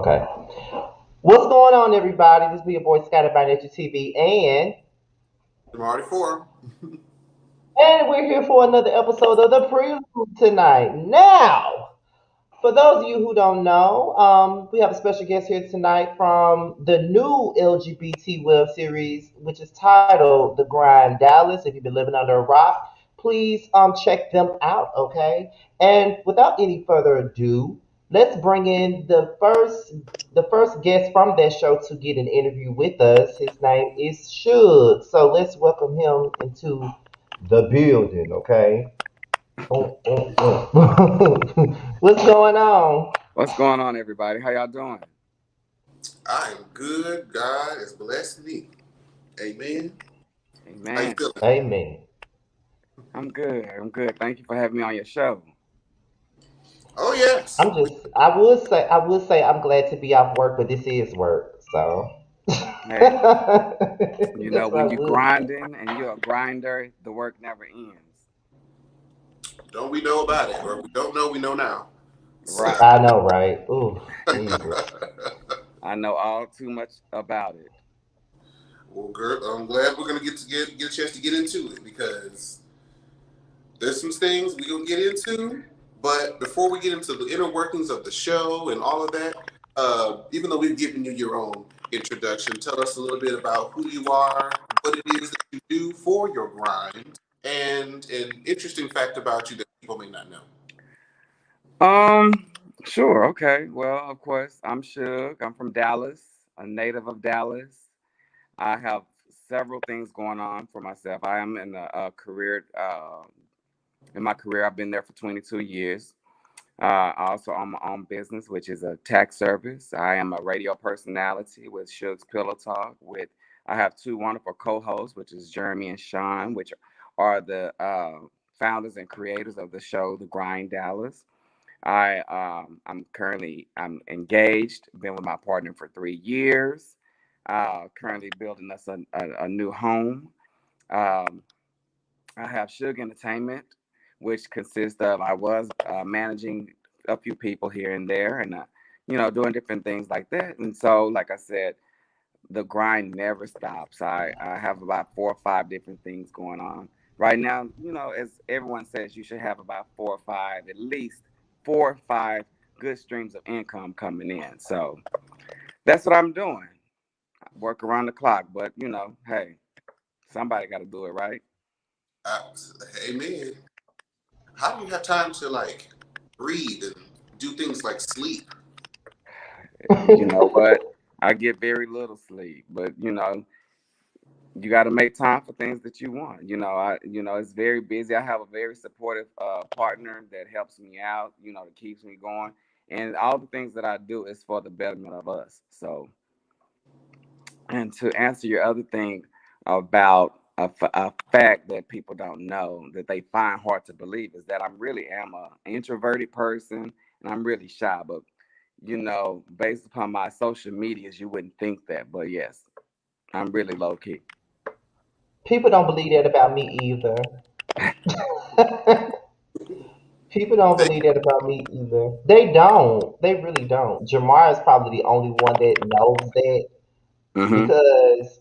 Okay. What's going on, everybody? This is your boy Scotty by Nature TV, Jamar 4. and we're here for another episode of the Prelude tonight. Now, for those of you who don't know, we have a special guest here tonight from the new LGBT web series, which is titled "The Grind Dallas." If you've been living under a rock, please check them out. Okay, and without any further ado, let's bring in the first guest from that show to get an interview with us. His name is Shug. So let's welcome him into the building. Okay. What's going on? What's going on, everybody? How y'all doing? I am good. God has blessed me. Amen. How you Amen. feeling? Amen. I'm good. I'm good. Thank you for having me on your show. Oh, yes. I would say I'm glad to be off work, but this is work, so Hey, that's what I when you're would say. grinding and you're a grinder, the work never ends. Don't we know about it? Or if we don't know, we know now. Right. I know, right? Ooh, Jesus. I know all too much about it. Well, girl, I'm glad we're gonna get a chance to get into it because there's some things we're gonna get into. But before we get into the inner workings of the show and all of that, even though we've given you your own introduction, tell us a little bit about who you are, what it is that you do for your grind, and an interesting fact about you that people may not know. Um, sure. Okay. Well, of course, I'm Shug. I'm from Dallas, a native of Dallas. I have several things going on for myself. I am in a career. In my career, I've been there for 22 years. I also own my own business, which is a tax service. I am a radio personality with Shug's Pillow Talk. I have two wonderful co-hosts, which is Jeremy and Sean, which are the founders and creators of the show, The Grind Dallas. I'm engaged. Been with my partner for 3 years. Currently building us a new home. Um, I have Shug Entertainment, which consists of I was managing a few people here and there, and doing different things like that. And so, like I said, the grind never stops. I have about 4 or 5 different things going on right now. As everyone says, you should have about 4 or 5, at least 4 or 5 good streams of income coming in. So that's what I'm doing. I work around the clock, but hey, somebody got to do it, right? Uh, Amen. How do you have time to like breathe and do things like sleep? You know what? I get very little sleep, but you got to make time for things that you want. It's very busy. I have a very supportive partner that helps me out. That keeps me going, and all the things that I do is for the betterment of us. So, and to answer your other thing about a fact that people don't know that they find hard to believe is that I really am a introverted person and I'm really shy. But based upon my social medias, you wouldn't think that. But yes, I'm really low key. People don't believe that about me either. People don't They, believe that about me either. They don't. They really don't. Jamar is probably the only one that knows that Mm-hmm. because,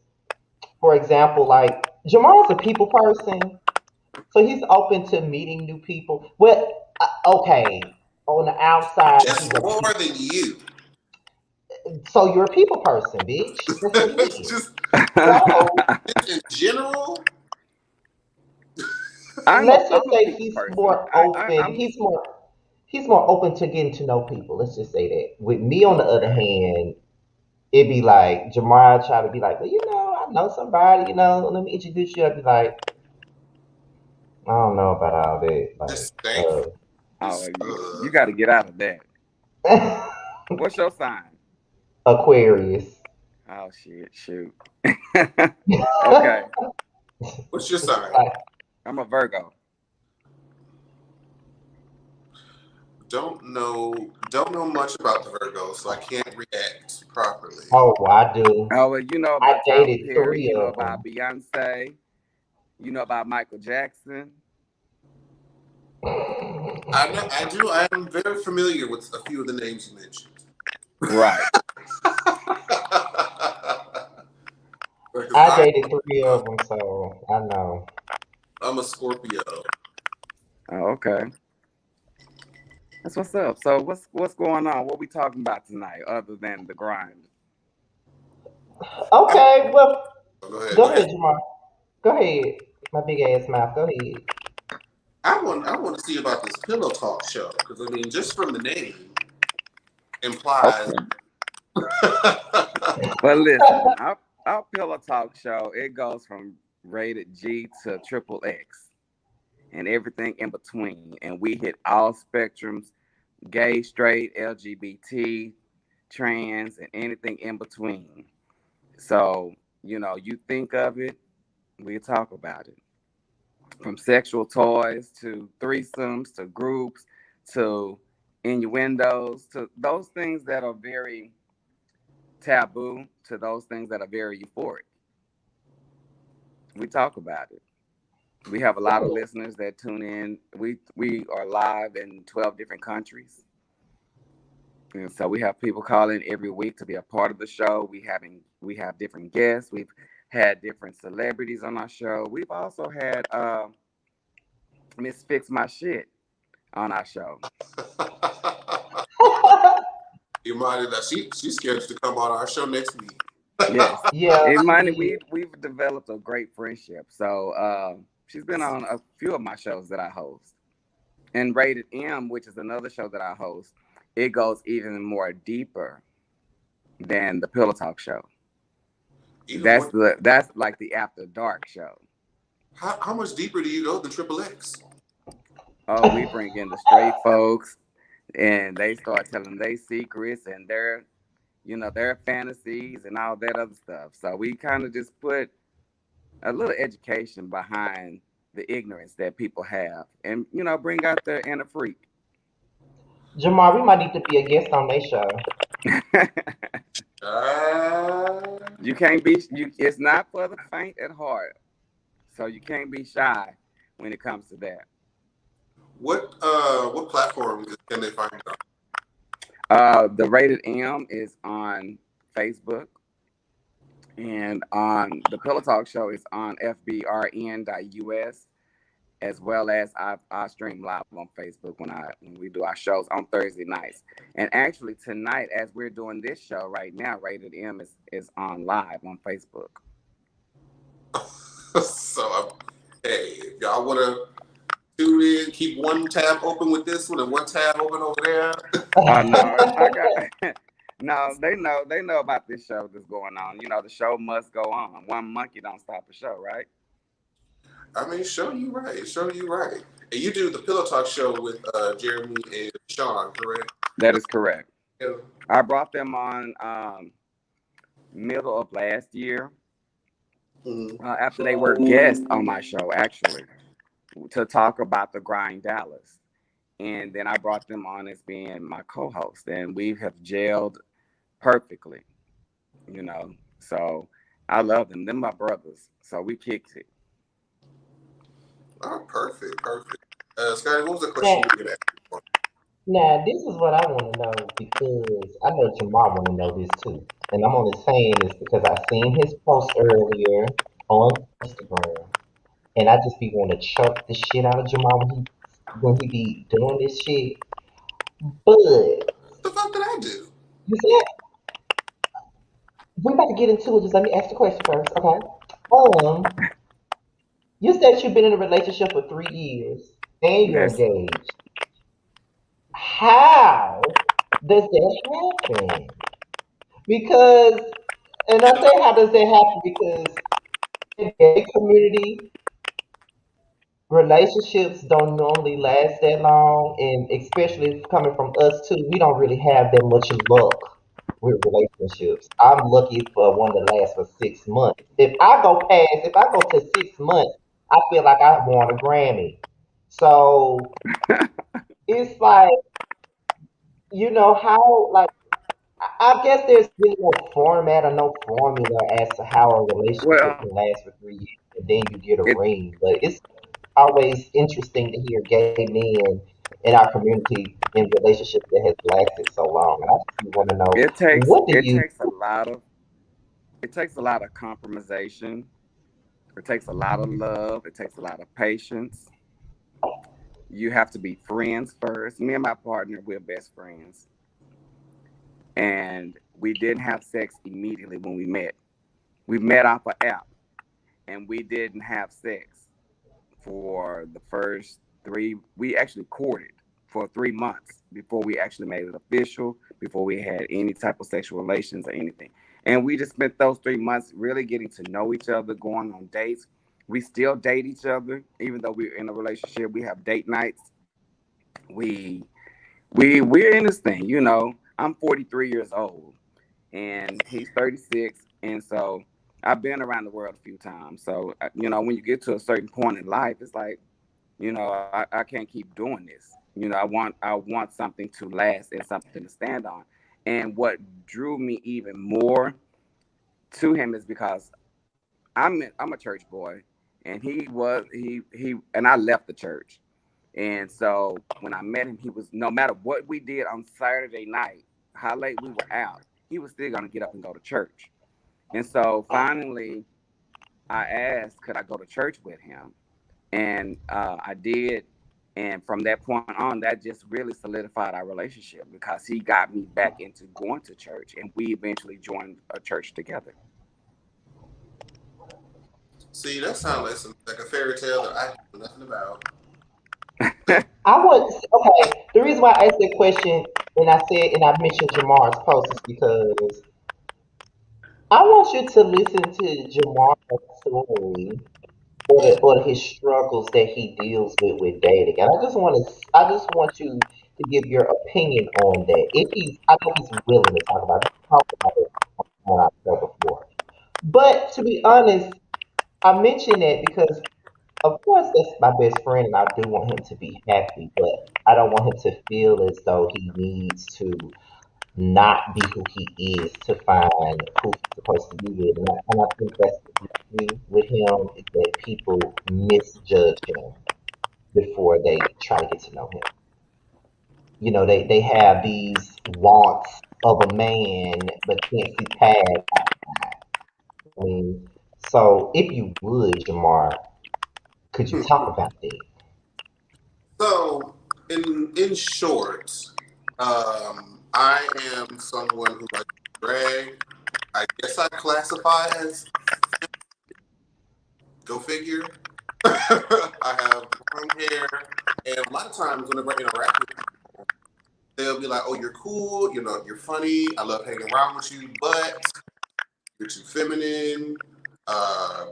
for example, like Jamar is a people person, so he's open to meeting new people. Well, okay, on the outside, just he's a more pe- than you. so you're a people person, bitch. That's what it is. Just So in general. let's just I'm a say people he's person. more open. I'm He's more open to getting to know people. Let's just say that. With me, on the other hand, it'd be like Jamar try to be like, well, I know somebody. Let me introduce you. I'd be like, I don't know about all that. Like, Just thank you. oh, Just you got to get out of that. What's your sign? Aquarius. Oh shit, shoot. Okay, what's your sign? Like, I'm a Virgo. Don't know much about the Virgo, so I can't react properly. oh, I do. Oh, well, you know I about Tyler dated Perry. three You know of about them. Beyonce. You know about Michael Jackson. I know I do. I am very familiar with a few of the names you mentioned. Right. Because I dated three of them, so I know. I'm a Scorpio. Oh, okay. That's what's up. So what's going on? What we talking about tonight, other than the grind? I, Okay, well, go ahead. Go go ahead. ahead, Jamar. Go ahead. My big ass mouth. Go ahead. I want to see about this pillow talk show because I mean, just from the name implies. Okay. Well, listen, our pillow talk show, it goes from rated G to triple X and everything in between, and we hit all spectrums: gay, straight, LGBT, trans, and anything in between. So, you think of it, we talk about it. From sexual toys to threesomes to groups to innuendos to those things that are very taboo to those things that are very euphoric. We talk about it. We have a lot of listeners that tune in. We are live in 12 different countries. And so we have people calling every week to be a part of the show. We have different guests. We've had different celebrities on our show. We've also had Miss Fix My Shit on our show. Imani, that she's scheduled to come on our show next week. Yes. Yeah, And she money, did. we've developed a great friendship. So she's been on a few of my shows that I host. And Rated M, which is another show that I host, it goes even more deeper than the Pillow Talk show. Even more. That's like the after dark show. How much deeper do you go than Triple X? Oh, we bring in the straight folks and they start telling their secrets and their fantasies and all that other stuff. So we kind of just put a little education behind the ignorance that people have and bring out their inner freak. Jamar, we might need to be a guest on their show. Uh, You can't be you it's not for the faint at heart. So you can't be shy when it comes to that. what platforms can they find it on? The Rated M is on Facebook, and on the Pillow Talk show is on fbrn.us, as well as I stream live on Facebook when we do our shows on Thursday nights. And actually tonight, as we're doing this show right now, Rated M is on live on Facebook. So, hey, if y'all want to tune in, keep one tab open with this one and one tab open over there. Oh no, I got no. They know about this show that's going on. The show must go on. One monkey don't stop a show, right? I mean, show you right. Show you right. And you do the Pillow Talk show with Jeremy and Sean, correct? That is correct. Yeah. I brought them on middle of last year Mhm. after they were guests on my show, actually, to talk about the Grind Dallas. And then I brought them on as being my co-host, and we have gelled perfectly. So I love them. Them my brothers. So we kicked it. Oh, perfect, perfect. Scotty, what was the question now, you were going to ask? now, this is what I want to know because I know Jamar want to know this too. And I'm only saying this because I seen his post earlier on Instagram. And I just be want to choke the shit out of Jamar when he be doing this shit. But What the fuck did I do? you said we're about to get into it. Just let me ask the question first, okay? Um, you said you've been in a relationship for 3 years and you're Yes. engaged. How does that happen? Because, and I say how does that happen because in the gay community, relationships don't normally last that long, and especially coming from us too, we don't really have that much luck with relationships. I'm lucky for one that lasts for 6 months. If I go to 6 months, I feel like I won a Grammy. So it's like, how, like, I guess there's really no format or no formula as to how a relationship Well, can last for 3 years and then you get a it ring. But it's always interesting to hear gay men in our community in relationships that has lasted so long. And I just want to know, It takes what do it you? takes a lot of it takes a lot of compromisation. It takes a lot of love. It takes a lot of patience. You have to be friends first. Me and my partner, we're best friends, and we didn't have sex immediately when we met. We met off an app, and we didn't have sex for the first three. We actually courted for 3 months before we actually made it official, before we had any type of sexual relations or anything. And we just spent those 3 months really getting to know each other, going on dates. We still date each other, even though we're in a relationship. We have date nights. We we're in this thing, you know. I'm 43 years old and he's 36, and so I've been around the world a few times. So you know, when you get to a certain point in life, it's like, you know, I can't keep doing this. You know, I want something to last and something to stand on. And what drew me even more to him is because I'm a church boy, and he and I left the church. And so when I met him, he was, no matter what we did on Saturday night, how late we were out, he was still gonna get up and go to church. And so finally, I asked, could I go to church with him? And I did. And from that point on, that just really solidified our relationship because he got me back into going to church, and we eventually joined a church together. See, that sounds like like a fairy tale that I know nothing about. I want. Okay, the reason why I asked that question and I mentioned Jamar's post is because I want you to listen to Jamar's story or his struggles that he deals with dating. And I just want you to give your opinion on that. If he's, I know he's willing to talk about it. He's talked about it on our show before. But to be honest, I mention that because, of course, that's my best friend, and I do want him to be happy. But I don't want him to feel as though he needs to not be who he is to find who he's supposed to be with. And I think that's the issue with him is that people misjudge him before they try to get to know him. You know, they have these wants of a man, but can't see past. I mean, so if you would, Jamar, could you talk about that? So, in short, I am someone who likes to brag. I guess I classify as, go figure. I have long hair, and a lot of times whenever I interact with people, they'll be like, "Oh, you're cool. You know, you're funny. I love hanging around with you, but you're too feminine. Uh,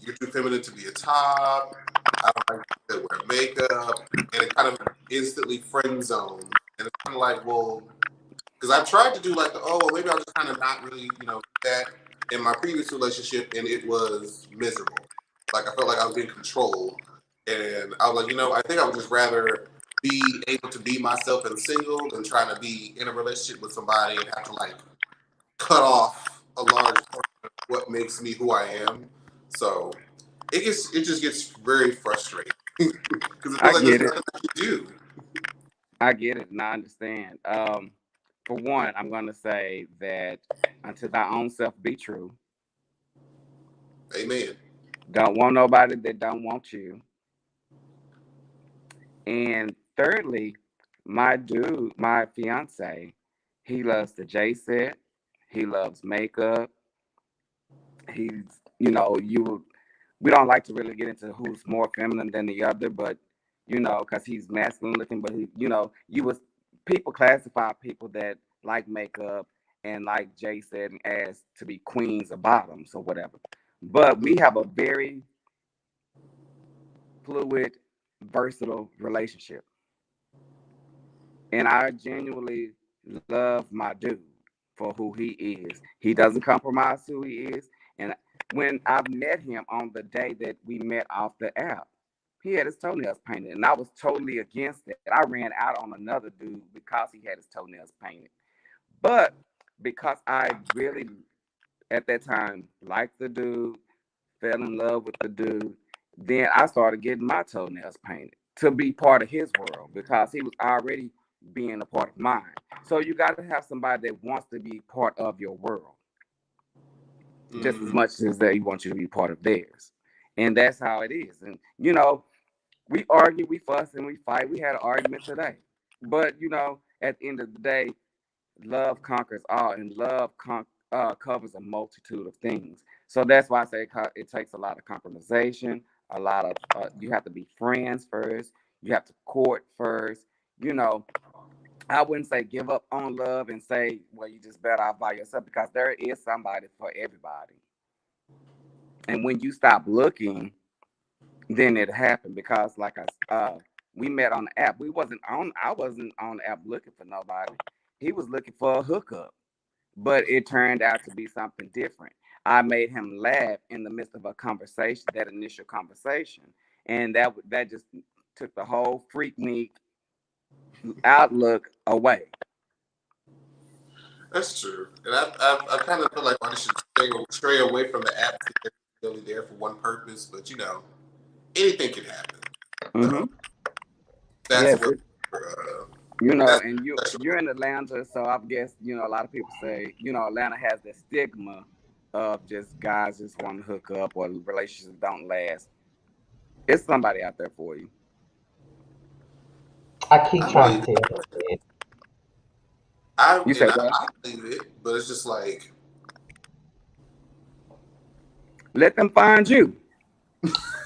you're too feminine to be a top. I don't like people that wear makeup," and it kind of instantly friend zone. And it's kind of like, well, because I've tried to do like the, oh, well, maybe I'll just kind of not really, do that in my previous relationship, and it was miserable. Like I felt like I was being controlled, and I was like, I think I would just rather be able to be myself and single than trying to be in a relationship with somebody and have to like cut off a large part of what makes me who I am. So it just gets very frustrating because it feels I like there's get it. nothing I can do. I get it, and I understand. For one, I'm going to say that unto thy own self be true. Amen. Don't want nobody that don't want you. And thirdly, my fiance, he loves the J set. He loves makeup. He's, we don't like to really get into who's more feminine than the other, but because he's masculine looking, but people classify people that like makeup and like Jay said as to be queens or bottoms or whatever. But we have a very fluid, versatile relationship. And I genuinely love my dude for who he is. He doesn't compromise who he is. And when I met him on the day that we met off the app, he had his toenails painted, and I was totally against it. I ran out on another dude because he had his toenails painted. But because I really, at that time, liked the dude, fell in love with the dude, then I started getting my toenails painted. to be part of his world because he was already being a part of mine. So you got to have somebody that wants to be part of your world just as much as they want you to be part of theirs. And that's how it is. And, we argue, we fuss, and we fight. We had an argument today. But, at the end of the day, love conquers all, and love covers a multitude of things. So that's why I say it takes a lot of compromisation, a lot of, you have to be friends first, you have to court first. You know, I wouldn't say give up on love and say, well, you just better off by yourself because there is somebody for everybody. And when you stop looking, then it happened because, like we met on the app. I wasn't on the app looking for nobody. He was looking for a hookup, but it turned out to be something different. I made him laugh in the midst of a conversation, that initial conversation, and that just took the whole freak me outlook away. That's true, and I kind of feel like I should stray away from the app because they're really there for one purpose. But anything can happen. So Mm-hmm. that's Yes, what that's and special. you're in Atlanta, so I guess a lot of people say Atlanta has the stigma of just guys just want to hook up or relationships don't last. It's somebody out there for you. I keep I trying believe to it. tell him that. You say what? I believe it, but it's just like Let them find you.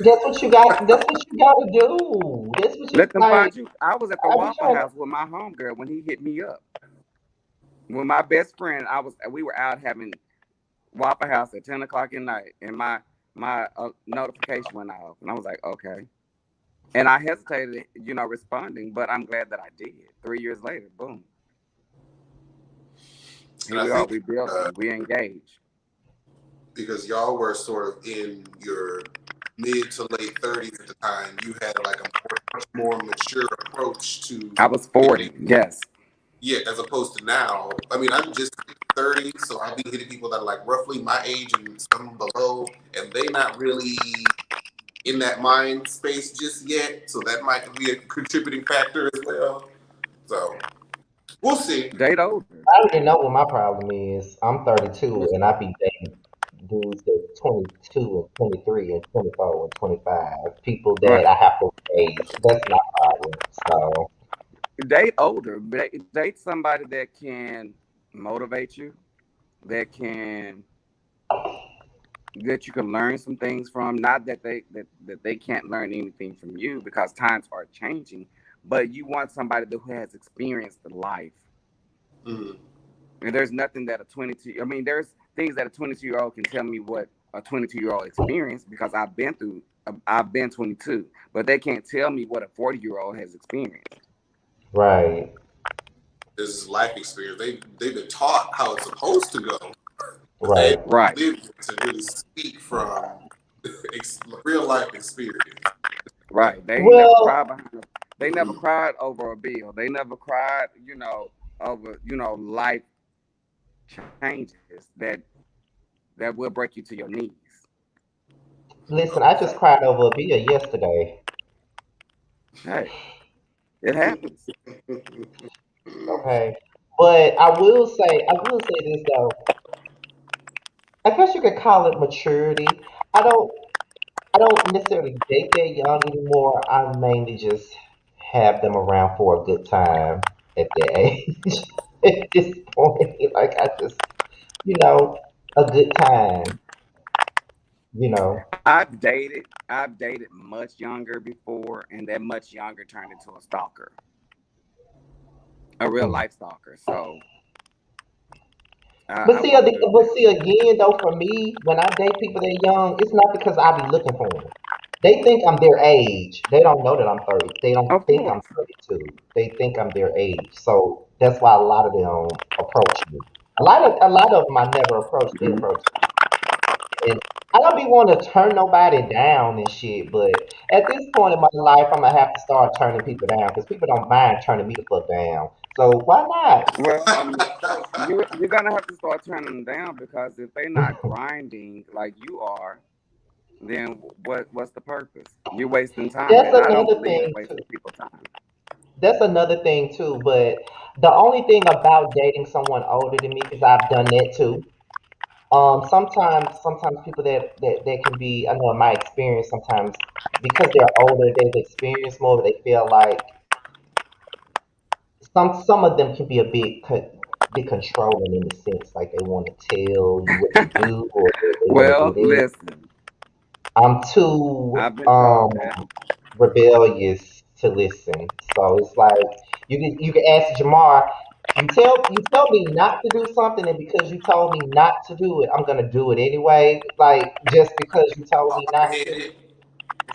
That's what you got. That's what you got to do. That's what you Let them like. find you. I was at the I be Waffle trying. House with my homegirl when he hit me up. With my best friend, we were out having Waffle House at 10 o'clock at night, and my notification went off, and I was like, okay. And I hesitated, responding, but I'm glad that I did. 3 years later, boom, and here I we are. think We building. We engaged. because y'all were sort of in your mid to late 30s at the time, you had like a much more mature approach to I was dating. 40. Yes. Yeah, as opposed to now. I mean, I'm just 30, so I'll be hitting people that are like roughly my age and some below, and they not really in that mind space just yet. So that might be a contributing factor as well. So we'll see. Date older. I already know what my problem is. I'm 32 and I be dating dudes that's 22 and 23 and 24 and 25. People that Right. I have to raise. That's my problem. So Date older. Date somebody that can motivate you, that can that you can learn some things from. Not that they can't learn anything from you because times are changing, but you want somebody who has experienced the life. Mhm. And there's nothing that a 22. I mean, there's things that a 22-year-old can tell me what a 22-year-old experienced because I've been through. I've been 22, but they can't tell me what a 40-year-old has experienced. right, This is life experience. They've been taught how it's supposed to go, but they right. haven't Right. lived it to really speak from real life experience. Right. They ain't never Well, cried behind. They never cried over a bill. They never cried, over life changes that will break you to your knees. listen, I just cried over a beer yesterday. Hey, it happens. Okay. But I will say this though. I guess you could call it maturity. I don't I don't necessarily date that young anymore. I mainly just have them around for a good time at that age. At this point, like I just, a good time, you know. I've dated much younger before, and that much younger turned into a stalker, a real Mm. life stalker. So But I see, won't do that. again though, for me, when I date people that young, it's not because I be looking for them. They think I'm their age. They don't know that I'm 30. They don't Of think I'm course. 32. They think I'm their age. So that's why a lot of them approach me. A lot of them I never approach. They Mhm. approach me, and I don't be wanting to turn nobody down and shit. But at this point in my life, I'm gonna have to start turning people down because people don't mind turning me the fuck down. So why not? Well, you're gonna have to start turning them down because if they're not grinding like you are, then what's the purpose? You're wasting time, That's and I don't another believe in thing too. wasting people's time. That's another thing too. But the only thing about dating someone older than me, because I've done that too. Sometimes people that can be, I know in my experience, sometimes because they're older, they've experienced more, they feel like some of them can be a bit controlling in the sense like they want to tell you what to do or they want to do Well, this. listen, I'm too I've been told that. rebellious to listen. So it's like you can ask Jamar. You tell me not to do something, and because you told me not to do it, I'm gonna do it anyway. Like just because you told me not to. Hard-headed.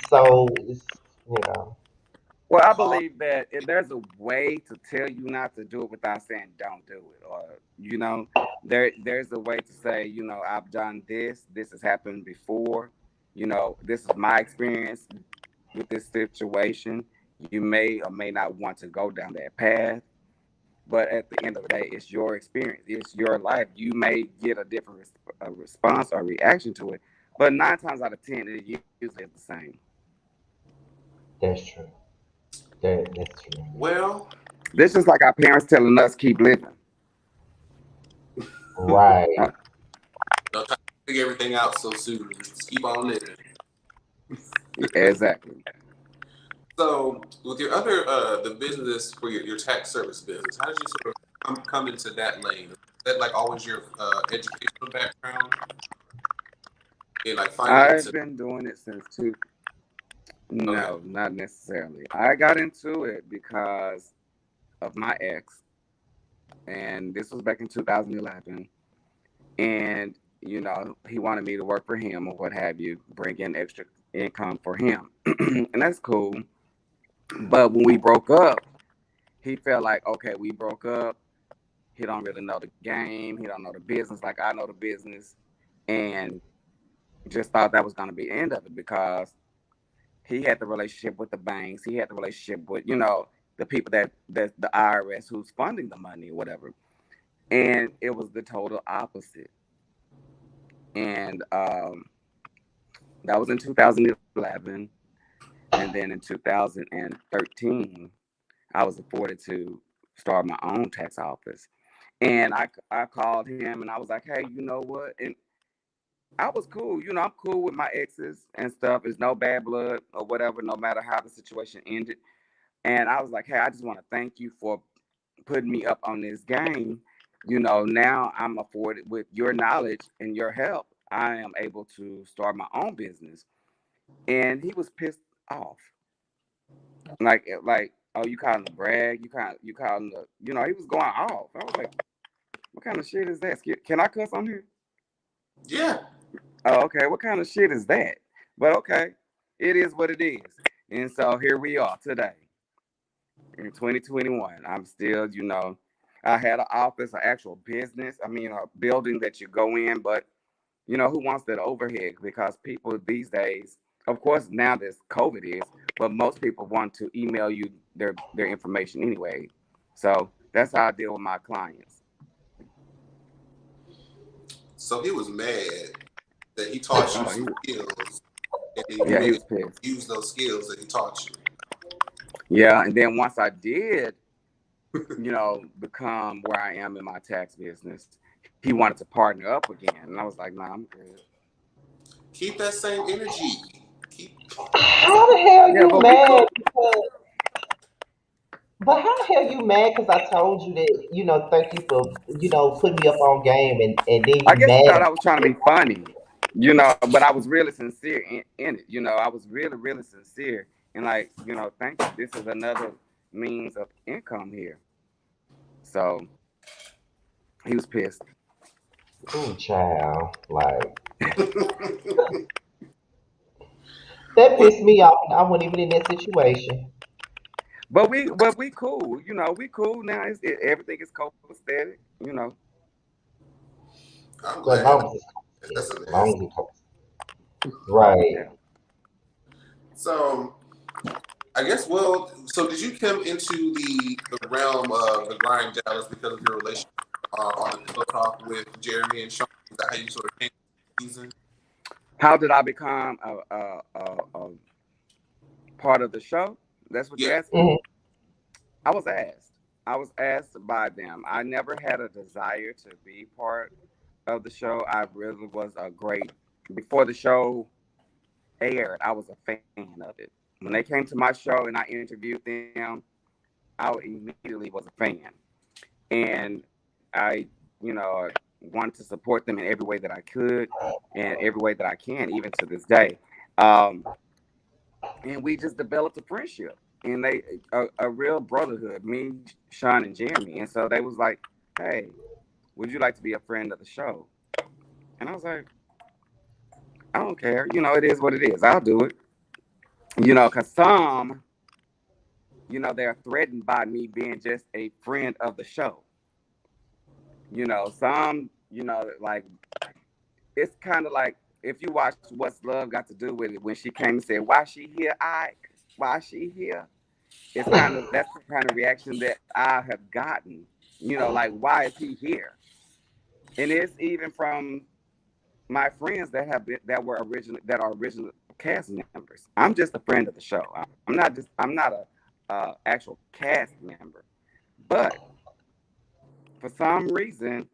So it's. Well, I Hard. believe that if there's a way to tell you not to do it without saying don't do it, or there's a way to say, I've done this. This has happened before. This is my experience with this situation. You may or may not want to go down that path, but at the end of the day, it's your experience. It's your life. You may get a different response or reaction to it, but 9 times out of 10, it usually is the same. That's true. That's true. Well, This is like our parents telling us keep living. Uh, Right. don't try to figure everything out so soon. Just keep on living. exactly. So, with your other the business for your tax service business, how did you sort of come into that lane? Is that like always your educational background in like finance? I've been doing it since two. Okay. No, not necessarily. I got into it because of my ex, and this was back in 2011. And he wanted me to work for him or what have you, bring in extra income for him, and that's cool. But when we broke up, he felt like, okay, we broke up. He don't really know the game. He don't know the business like I know the business, and just thought that was going to be the end of it because he had the relationship with the banks. He had the relationship with the people that the IRS who's funding the money or whatever, and it was the total opposite. And that was in 2011, and then in 2013, I was afforded to start my own tax office. And I called him and I was like, hey, you know what? And I was cool. I'm cool with my exes and stuff. It's no bad blood or whatever, no matter how the situation ended. And I was like, hey, I just want to thank you for putting me up on this game. Now I'm afforded with your knowledge and your help. I am able to start my own business. And he was pissed off. Like, oh, you calling the brag? You calling the, he was going off. I was like, what kind of shit is that? Can I cuss on here? Yeah. Oh, okay. What kind of shit is that? But okay, it is what it is. And so here we are today in 2021. I'm still, I had an office, an actual business. I mean, a building that you go in, but who wants that overhead? Because people these days, of course, now this COVID is, but most people want to email you their information anyway. So that's how I deal with my clients. So he was mad that he taught you Oh, some skills, and then you yeah, he ain't was pissed. use those skills that he taught you. Yeah, and then once I did, become where I am in my tax business, he wanted to partner up again, and I was like, nah, I'm good. Keep that same energy. Keep. How the hell Yeah, you but we mad? cool. But how the hell you mad? Because I told you that, thank you for, putting me up on game, and then I you guess he mad thought I about was trying to it. be funny, but I was really sincere in it. I was really, really sincere. And like, thank you. This is another means of income here. So he was pissed. Ooh, child. Like, that Well, pissed me off, and I wasn't even in that situation. But we cool. We cool now. Everything is copacetic. I'm Well, as glad. long as it's That's compensated. a As long mess. as it's compensated. Right. Yeah. So I guess. Well, so did you come into the realm of the grind Dallas because of your relationship on the Pillow Talk with Jeremy and Sean? Is that how you sort of came to the season? How did I become a part of the show? That's what Yeah. you're asking? Mhm. I was asked. I was asked by them. I never had a desire to be part of the show. I really was a great before the show aired. I was a fan of it. When they came to my show and I interviewed them, I immediately was a fan, and I, wanted to support them in every way that I could, and every way that I can, even to this day. Um, and we just developed a friendship and a real brotherhood. Me, Sean, and Jeremy, and so they was like, "Hey, would you like to be a friend of the show?" And I was like, "I don't care. It is what it is. I'll do it." Because some, they're threatened by me being just a friend of the show. Some, like it's kind of like if you watch What's Love Got to Do with It when she came and said, "Why she here, Ike? Why she here?" It's kind of that's the kind of reaction that I have gotten. Like, why is he here? And it's even from my friends that have been that are original cast members. I'm just a friend of the show. I'm not a actual cast member. But for some reason,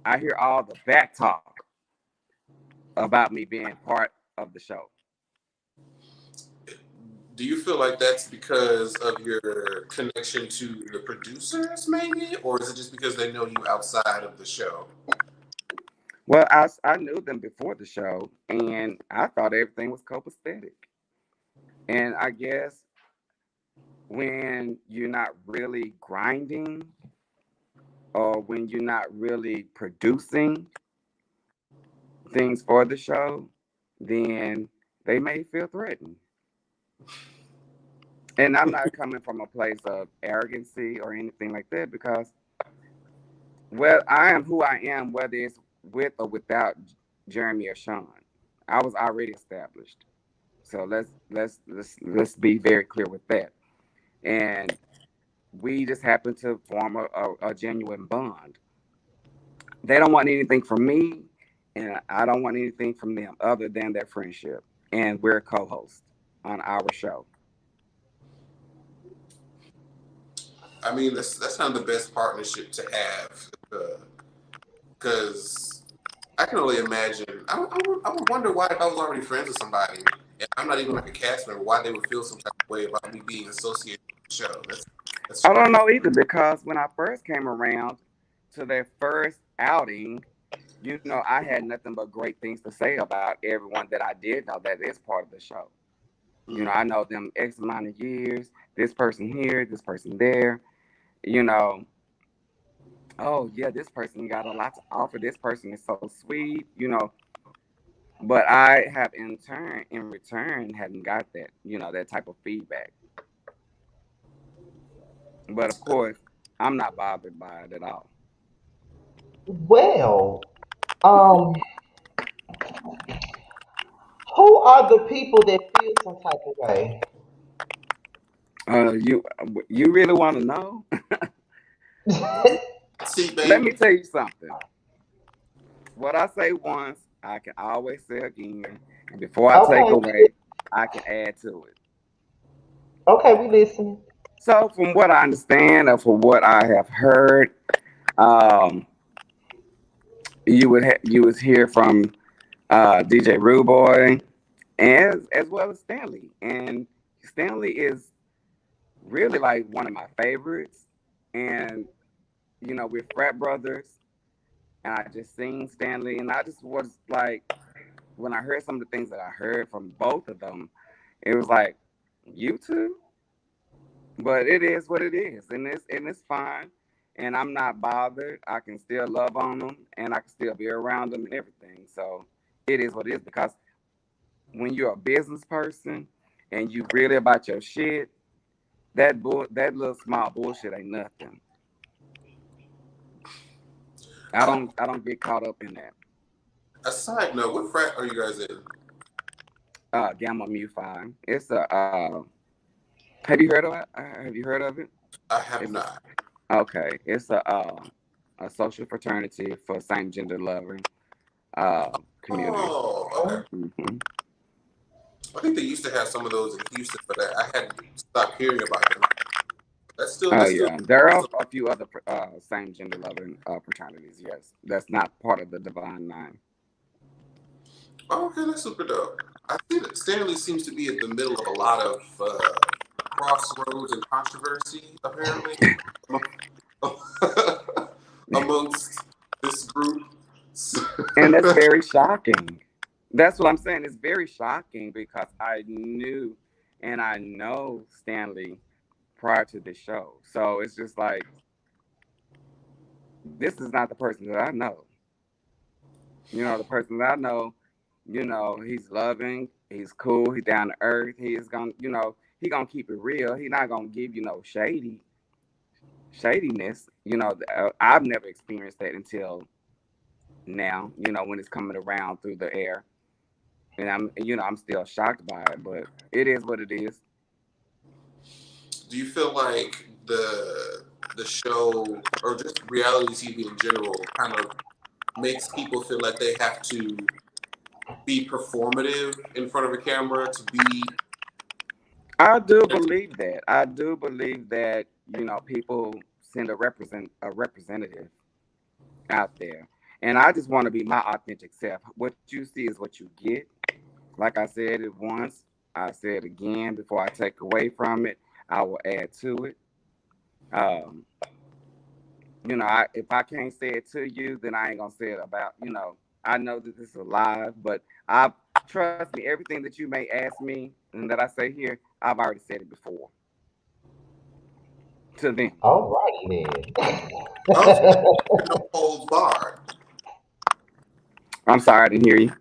I hear all the back talk about me being part of the show. Do you feel like that's because of your connection to the producers, maybe, or is it just because they know you outside of the show? Well, I knew them before the show, and I thought everything was copacetic. And I guess when you're not really grinding or when you're not really producing things for the show, then they may feel threatened. And I'm not coming from a place of arrogancy or anything like that because, well, I am who I am, whether it's with or without Jeremy or Sean. I was already established. So let's be very clear with that. And we just happen to form a genuine bond. They don't want anything from me, and I don't want anything from them other than their friendship. And we're co-hosts on our show. I mean, that's kind of the best partnership to have, because I can only imagine. I would wonder why if I was already friends with somebody and I'm not even like a cast member, why they would feel some type of way about me being associated with the show. That's I don't strange. know either because when I first came around to their first outing, I had nothing but great things to say about everyone that I did know that is part of the show. Mm. I know them X amount of years, this person here, this person there, you know, oh yeah, this person got a lot to offer. This person is so sweet. But I have in return, hadn't got that type of feedback. But of course, I'm not bothered by it at all. Well, um, who are the people that feel some type of way? You really want to know? See, Let me baby. tell you something. What I say once, I can always say again, and before I take Okay, away, I can add to it. okay, we listen. So, from what I understand, or from what I have heard, um, you would hear from DJ Rude Boy, as well as Stanley, and Stanley is really like one of my favorites, and we're frat brothers, and I just seen Stanley, and I just was like, when I heard some of the things that I heard from both of them, it was like, you two, but it is what it is, and it's fine, and I'm not bothered. I can still love on them, and I can still be around them and everything. So it is what it is because when you're a business person and you really about your shit, that little small bullshit ain't nothing. I don't get caught up in that. A side note: what frat are you guys in? Gamma Mu Phi. It's a have you heard of it? Have you heard of it? I have It's a not. okay. It's a social fraternity for same gender loving community. Oh, Okay. Mm-hmm. I think they used to have some of those in Houston, but I had stopped hearing about them. Oh That's still yeah, there are awesome. a few other same gender loving fraternities. Yes, that's not part of the Divine Nine. Oh, okay, that's super dope. I see that Stanley seems to be at the middle of a lot of crossroads and controversy, apparently, amongst this group. And that's very shocking. That's what I'm saying. It's very shocking because I knew and I know Stanley prior to this show. So it's just like, this is not the person that I know. The person that I know, he's loving, he's cool, he's down to earth, he is gonna, he gonna keep it real. He not gonna give you no shadiness. I've never experienced that until now, when it's coming around through the air. And I'm still shocked by it, but it is what it is. Do you feel like the show or just reality TV in general kind of makes people feel like they have to be performative in front of a camera to be? I do believe that. I do believe that, people send a representative out there. And I just want to be my authentic self. What you see is what you get. Like I said it once, I say it again. Before I take away from it, I will add to it. Um, if I can't say it to you, then I ain't gonna say it about. I know that this is live, but I trust me. Everything that you may ask me and that I say here, I've already said it before to them. All righty Oh, so then. you're no holds barred. I'm sorry, I didn't hear you.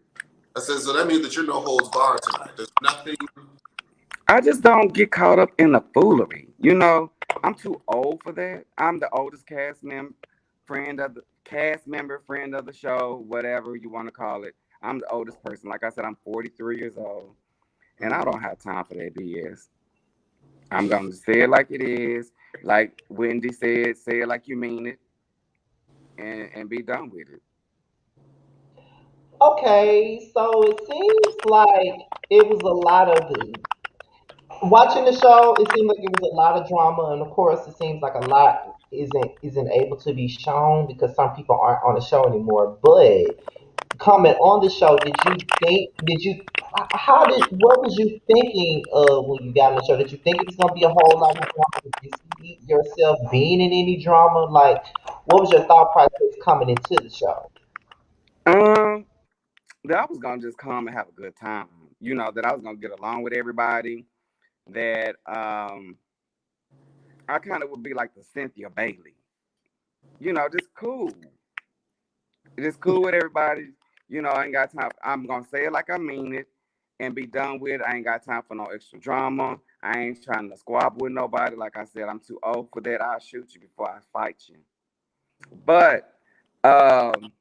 I said, so that means that you're no holds barred tonight. There's nothing. I just don't get caught up in the foolery. I'm too old for that. I'm the oldest cast member, friend of the show, whatever you want to call it. I'm the oldest person. Like I said, I'm 43 years old, and I don't have time for that BS. I'm gonna say it like it is, like Wendy said, say it like you mean it, and be done with it. Okay, so it seems like it was a lot of watching the show. It seemed like it was a lot of drama, and of course, it seems like a lot isn't able to be shown because some people aren't on the show anymore. But comment on the show. What was you thinking of when you got on the show? Did you think it was gonna be a whole lot of drama? Did you see yourself being in any drama? Like, what was your thought process coming into the show? Um, that I was gonna just come and have a good time. That I was gonna get along with everybody. That I kind of would be like the Cynthia Bailey. Just cool. Just cool with everybody. I ain't got time. I'm gonna say it like I mean it and be done with it. I ain't got time for no extra drama. I ain't trying to squabble with nobody. Like I said, I'm too old for that. I'll shoot you before I fight you. But um,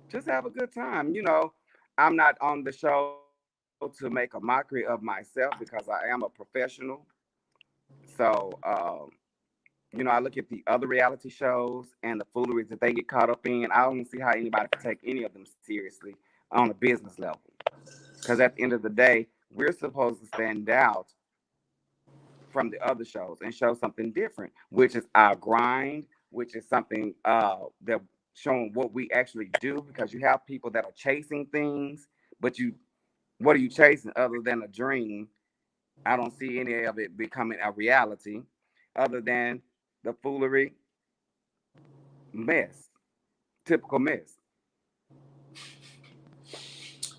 just have a good time. I'm not on the show to make a mockery of myself because I am a professional. So I look at the other reality shows and the fooleries that they get caught up in. I don't see how anybody can take any of them seriously on a business level. Because at the end of the day, we're supposed to stand out from the other shows and show something different, which is our grind, which is something that showing what we actually do. Because you have people that are chasing things, but what are you chasing other than a dream? I don't see any of it becoming a reality, other than the foolery mess, typical mess.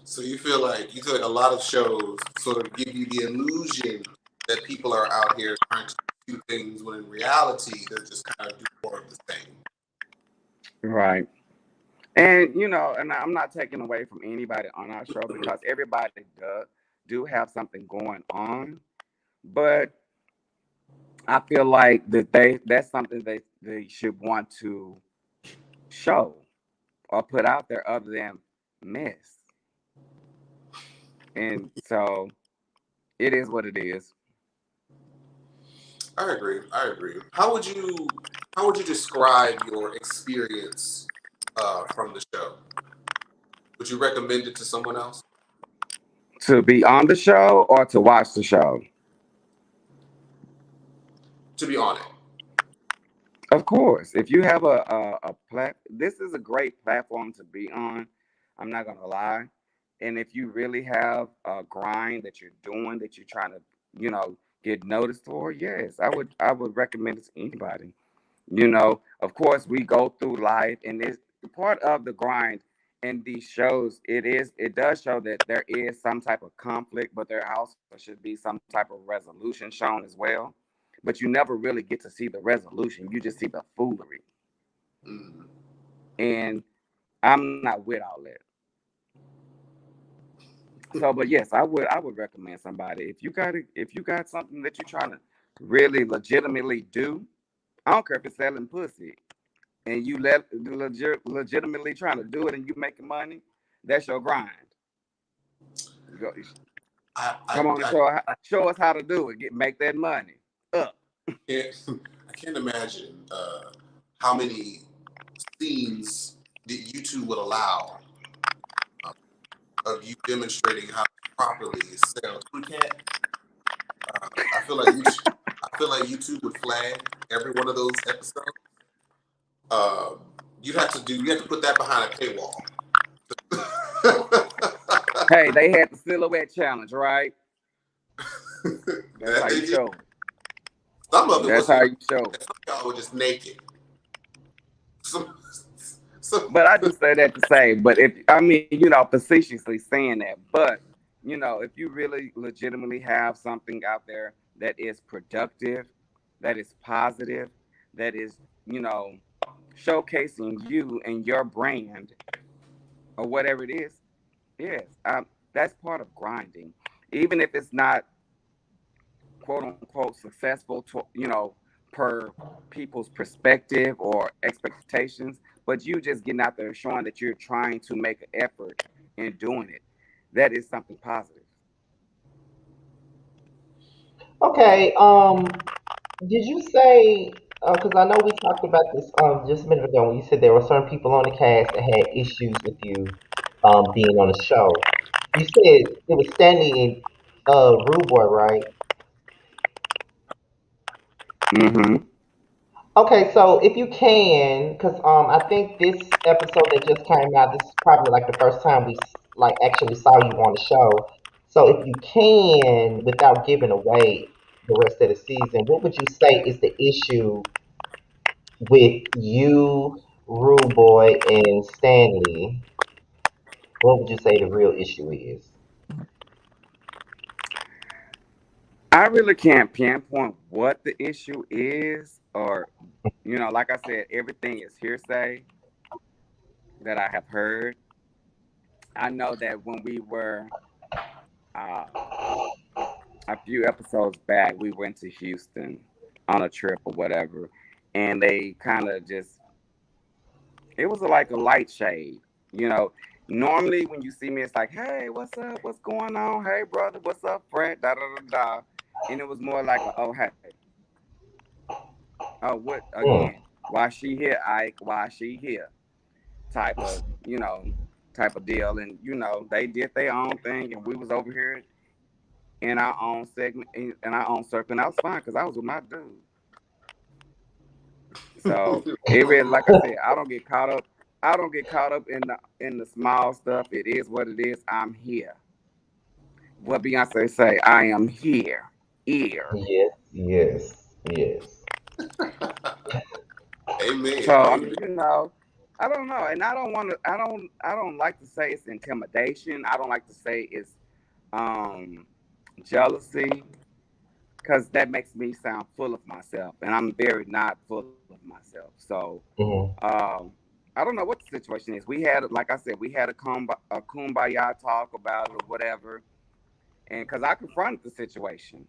So you feel like a lot of shows sort of give you the illusion that people are out here trying to do things when in reality they're just kind of doing more of the same. Right. And and I'm not taking away from anybody on our show because everybody do have something going on, but I feel like that's something they should want to show or put out there other than mess. And so it is what it is. I agree. I agree. How would you describe your experience from the show? Would you recommend it to someone else? To be on the show or to watch the show? To be on it. Of course, if you have this is a great platform to be on. I'm not gonna lie, and if you really have a grind that you're doing that you're trying to, get noticed for, yes, I would recommend it to anybody. Of course, we go through life, and it's part of the grind. In these shows, it does show that there is some type of conflict, but there also should be some type of resolution shown as well. But you never really get to see the resolution. You just see the foolery. Mm. And I'm not with all that. So, but yes, I would recommend somebody if you got something that you're trying to really legitimately do. I don't care if it's selling pussy, and you legitimately trying to do it, and you making money. That's your grind. You go, I, I, come on and I show us how to do it. Make that money up. can't I can't imagine how many scenes that YouTube would allow uh, of you demonstrating how to properly sell cat. I feel like YouTube would flag every one of those episodes. Um, you have to put that behind a paywall. Hey, they had the silhouette challenge, right? That's That how they you did. show it. Some of it That's was how hilarious. you show it. Some of y'all were just naked. Some, some, But I just say that to say, but if I mean, facetiously saying that, but if you really legitimately have something out there that is productive, that is positive, that is, you know, showcasing you and your brand or whatever it is, yes, that's part of grinding. Even if it's not quote unquote successful to per people's perspective or expectations, but you just getting out there showing that you're trying to make an effort in doing it, that is something positive. Okay. Did you say? Because I know we talked about this just a minute ago when you said there were certain people on the cast that had issues with you being on the show. You said it was Stanley and Rude Boy, right? Mm-hmm. Okay, so if you can, because I think this episode that just came out, this is probably like the first time we like actually saw you on the show. So if you can, without giving away the rest of the season, what would you say is the issue with you, Rude Boy, and Stanley? What would you say the real issue is? I really can't pinpoint what the issue is, or like I said, everything is hearsay that I have heard. I know that when we were uh, a few episodes back, we went to Houston on a trip or whatever, and they kind of just, it was like a light shade. You know, Normally when you see me, it's like, hey, what's up? What's going on? Hey, brother, what's up, friend? Da da da da. And it was more like, oh, hey, oh, what Mm. again? Why she here, Ike? Why she here? Type of, type of deal. And they did their own thing, and we was over here in our own segment, in our own circle, and I was fine because I was with my dude. So it really, like I said, I don't get caught up. I don't get caught up in the small stuff. It is what it is. I'm here. What Beyonce say? I am here. Here. Yes, yes, yes. Amen. So I Amen. mean, I don't know, and I don't want to. I don't like to say it's intimidation. I don't like to say it's um jealousy, because that makes me sound full of myself, and I'm very not full of myself. So Hmm. um, I don't know what the situation is. We had, like I said, we had a kumbaya talk about it or whatever, and because I confronted the situation,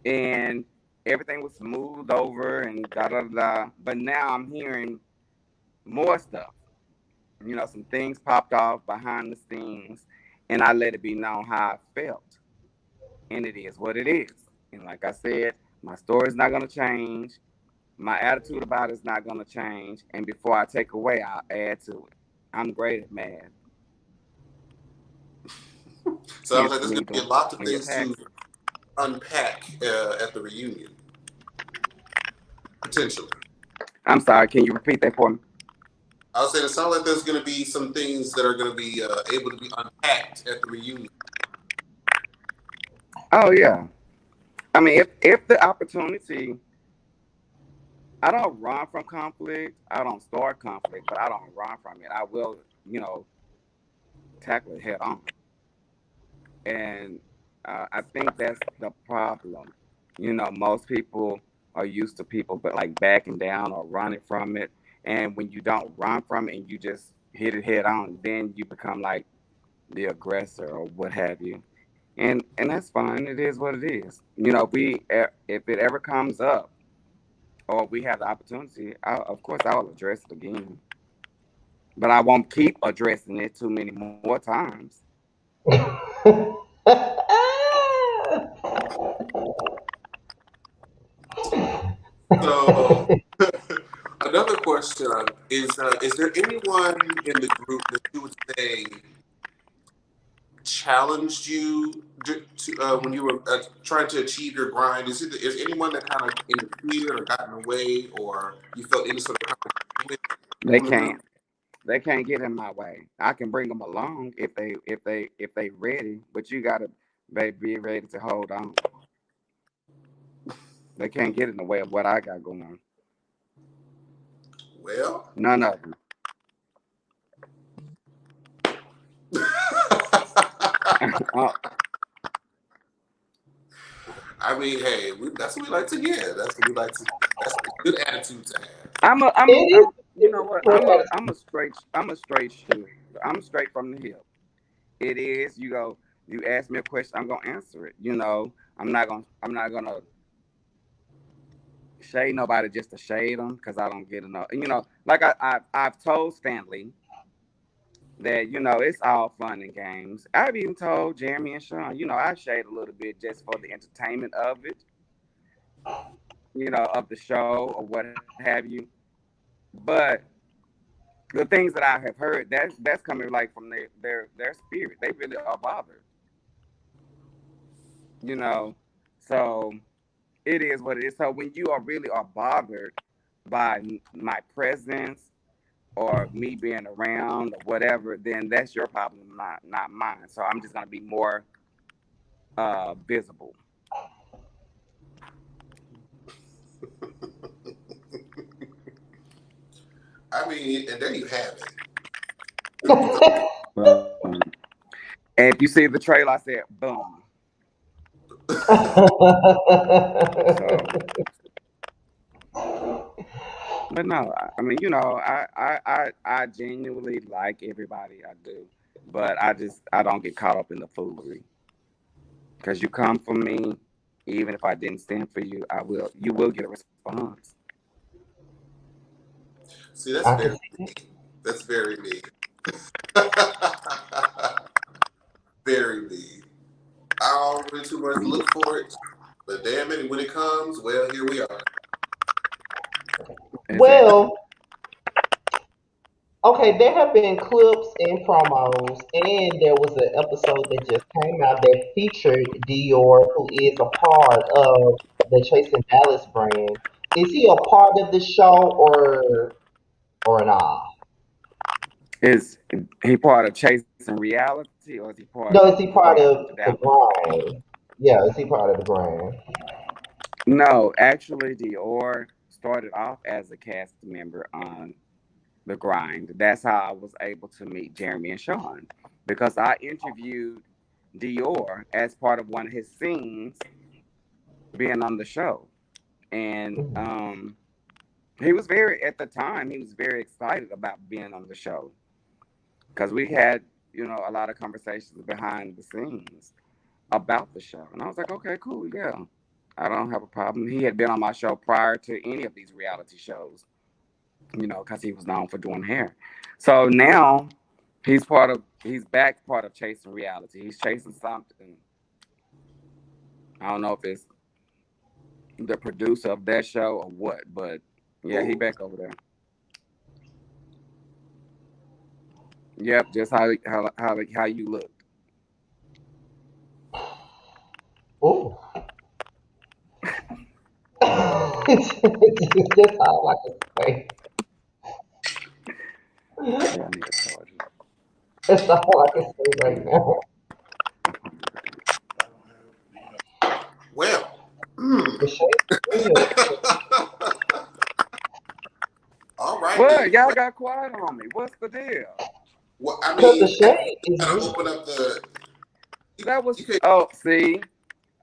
and everything was smoothed over and da da da. But now I'm hearing more stuff. Some things popped off behind the scenes, and I let it be known how I felt, and it is what it is. And like I said, my story's not gonna change. My attitude about it's not gonna change. And before I take away, I'll add to it. I'm great at math. Sounds like It's there's going me to be a doing your lot of things taxes. to unpack at the reunion, potentially. I'm sorry, can you repeat that for me? I was saying it sounds like there's going to be some things that are going to be able to be unpacked at the reunion. Oh yeah. I mean, if the opportunity, I don't run from conflict. I don't start conflict, but I don't run from it. I will, you know, tackle it head on. And I think that's the problem. You know, most people are used to people, but like backing down or running from it. And when you don't run from it and you just hit it head on, then you become like the aggressor or what have you. And that's fine. It is what it is. You know, if it ever comes up or we have the opportunity, of course I will address it again. But I won't keep addressing it too many more times. So, another question is there anyone in the group that you would say challenged you when you were trying to achieve your grind? Is anyone that kind of interfered or got in the way, or you felt any sort of competition with They from the group? can't. They can't get in my way. I can bring them along if they ready, but you gotta be ready to hold on. They can't get in the way of what I got going on. Well, None of them. uh, I mean, hey, that's what we like to hear. That's what we like to. That's a good attitude to have. I'm a I'm It a is I'm you know what I'm a straight shooter. I'm straight from the hip. It is you ask me a question, I'm gonna answer it. You know, I'm not gonna shade nobody just to shade them because I don't get enough. You know, like I've told Stanley that it's all fun and games. I've even told Jeremy and Sean, I shade a little bit just for the entertainment of it, of the show or what have you. But the things that I have heard, that's coming like from their spirit. They really are bothered, you know. So it is what it is. So when you are really are bothered by my presence or me being around or whatever, then that's your problem, not mine. So I'm just gonna be more visible. I mean, and there you have it. it. Boom. And if you see the trailer, I said boom. So, but no, I mean, I genuinely like everybody. I do, but I don't get caught up in the foolery because you come for me, even if I didn't stand for you, you will get a response. See, that's I can very see me. That's very me. Very me. I don't really too much look for it, but damn it, when it comes, well, here we are. Exactly. well, okay, there have been clips and promos, and there was an episode that just came out that featured Dior, who is a part of the Chasing Dallas brand. Is he a part of the show or not? Is he part of chasing reality, or is he part of No, is the he grind part with of Dallas? the grind? Yeah, is he part of the grind? No, actually, Dior started off as a cast member on the grind. That's how I was able to meet Jeremy and Sean because I interviewed Dior as part of one of his scenes being on the show. And Mhm. he was at the time, he was very excited about being on the show because we had, a lot of conversations behind the scenes about the show. And I was like, okay, cool, yeah. I don't have a problem. He had been on my show prior to any of these reality shows, because he was known for doing hair. So now he's back part of chasing reality. He's chasing something. I don't know if it's the producer of that show or what, but yeah, he Ooh. back over there. Yep, just how you looked. Oh. That's all I can say. Yeah, I need a charger. That's all I can say right now. Well, The shade is real. all right What? then. Y'all Well, got quiet on me. What's the deal? well, I Because the mean, shade is gotta real. open up the. That You was can oh, see,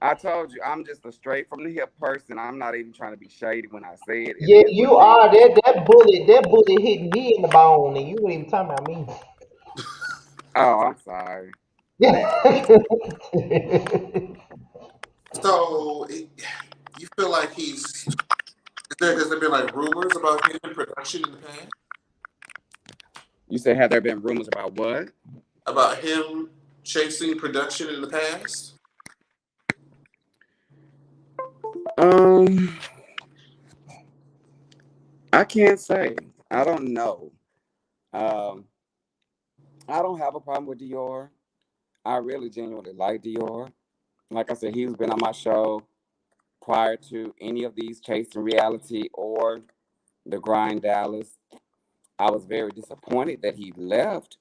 I told you I'm just a straight from the hip person. I'm not even trying to be shady when I say it. It Yeah, is what you it are. is. That bullet hitting me in the bone, and you ain't even talking about me. Oh, I'm sorry. Listen, Yeah. so you feel like he's. Has there been like rumors about him in production in the past? you said have there been rumors about what? About him chasing production in the past? Um, I can't say. I don't know. Um, I don't have a problem with Dior. I really genuinely like Dior. Like I said, he's been on my show prior to any of these Chasing Reality or The Grind Dallas. I was very disappointed that he left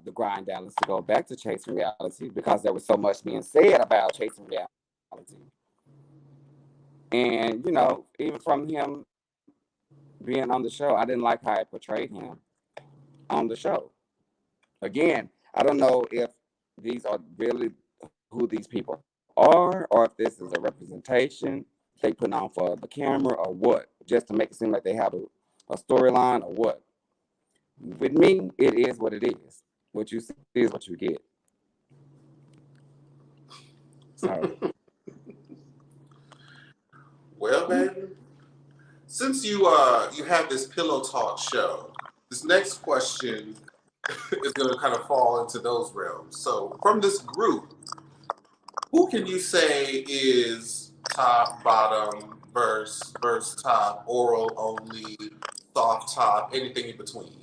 The Grind Dallas to go back to Chasing Reality because there was so much being said about Chasing Reality. And, even from him being on the show, I didn't like how it portrayed him on the show. Again, I don't know if these are really who these people are or if this is a representation they put on for the camera or what, just to make it seem like they have a storyline or what. With me, it is what it is. What you see is what you get. So, Well, baby, since you have this pillow talk show, this next question is going to kind of fall into those realms. So, from this group, who can you say is top, bottom, verse top, oral only, soft top, anything in between?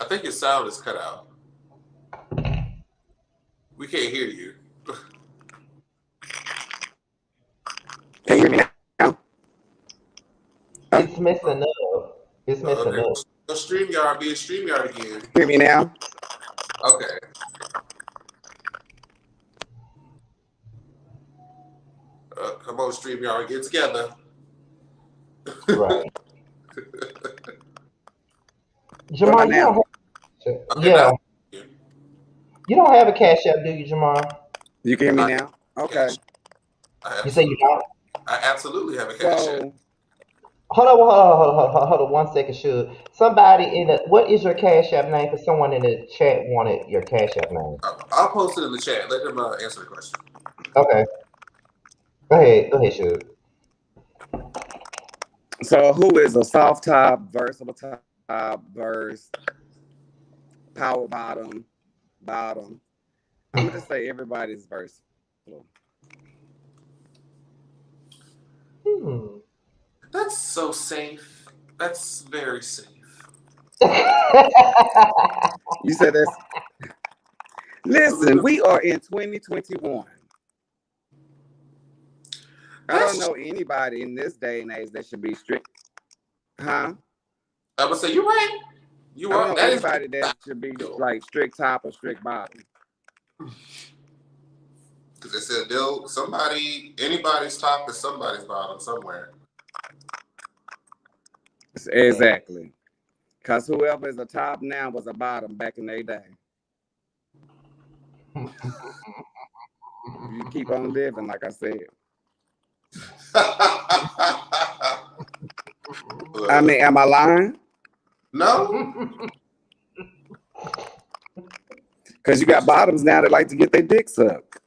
I think your sound is cut out. We can't hear you. can you hear me now? Uh, It's messing up. It's messing There up. go StreamYard, be a StreamYard again. hear me now? Okay. Come on, StreamYard, get together. Right. What Jamar, about you don't now? have. Okay, now Yeah. You don't have a cash app, do you, Jamar? You can hear me I now? have a Okay. cash. I You say you absolutely, don't? I absolutely have a cash app. So, Hold on 1 second, Shug. Somebody in the what is your cash app name? Because someone in the chat wanted your cash app name. I'll post it in the chat. Let him answer the question. Okay, go ahead, Shug. who is a soft top, versatile top, verse, power bottom, bottom? I'm gonna just say everybody's versatile. Hmm. That's so safe. That's very safe. You said that's. Listen, we are in 2021. I don't That's. know anybody in this day and age that should be strict, huh? I would say you're right. You I don't are. know That is anybody that should be like strict top or strict bottom. because they said they'll somebody anybody's top is somebody's bottom somewhere. Exactly. Because whoever is a top now was a bottom back in their day. You keep on living, like I said. I Look, mean, am I lying? no, Because you got bottoms now that like to get their dick sucked.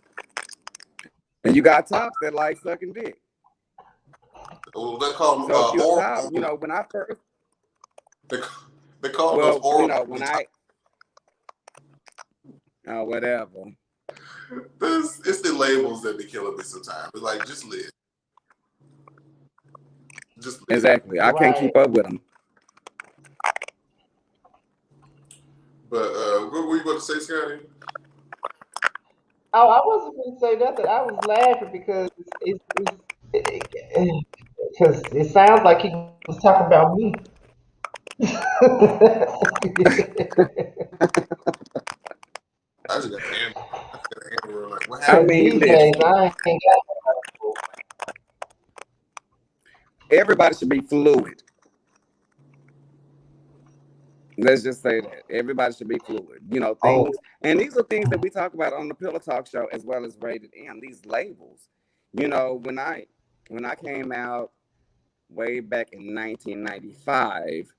And you got tops that like sucking dick. well, they call them So if you're a oral top, only. when I first, They, they call those well, oral when only top. I, whatever. It's the labels that be killing me sometimes. It's like, just live. Just live. Exactly. I can't Right. keep up with them. But what were you about to say, Scotty? Oh, I wasn't going to say nothing. I was laughing because it sounds like he was talking about me. I just got the hand. I just got the hand where I'm like, what I Because happened? mean, these days listen, I ain't got. everybody should be fluid. Let's just say that everybody should be fluid. You know, Oh, things, and these are things that we talk about on the Pillow Talk show as well as Rated M. These labels. You know, when I came out way back in 1995,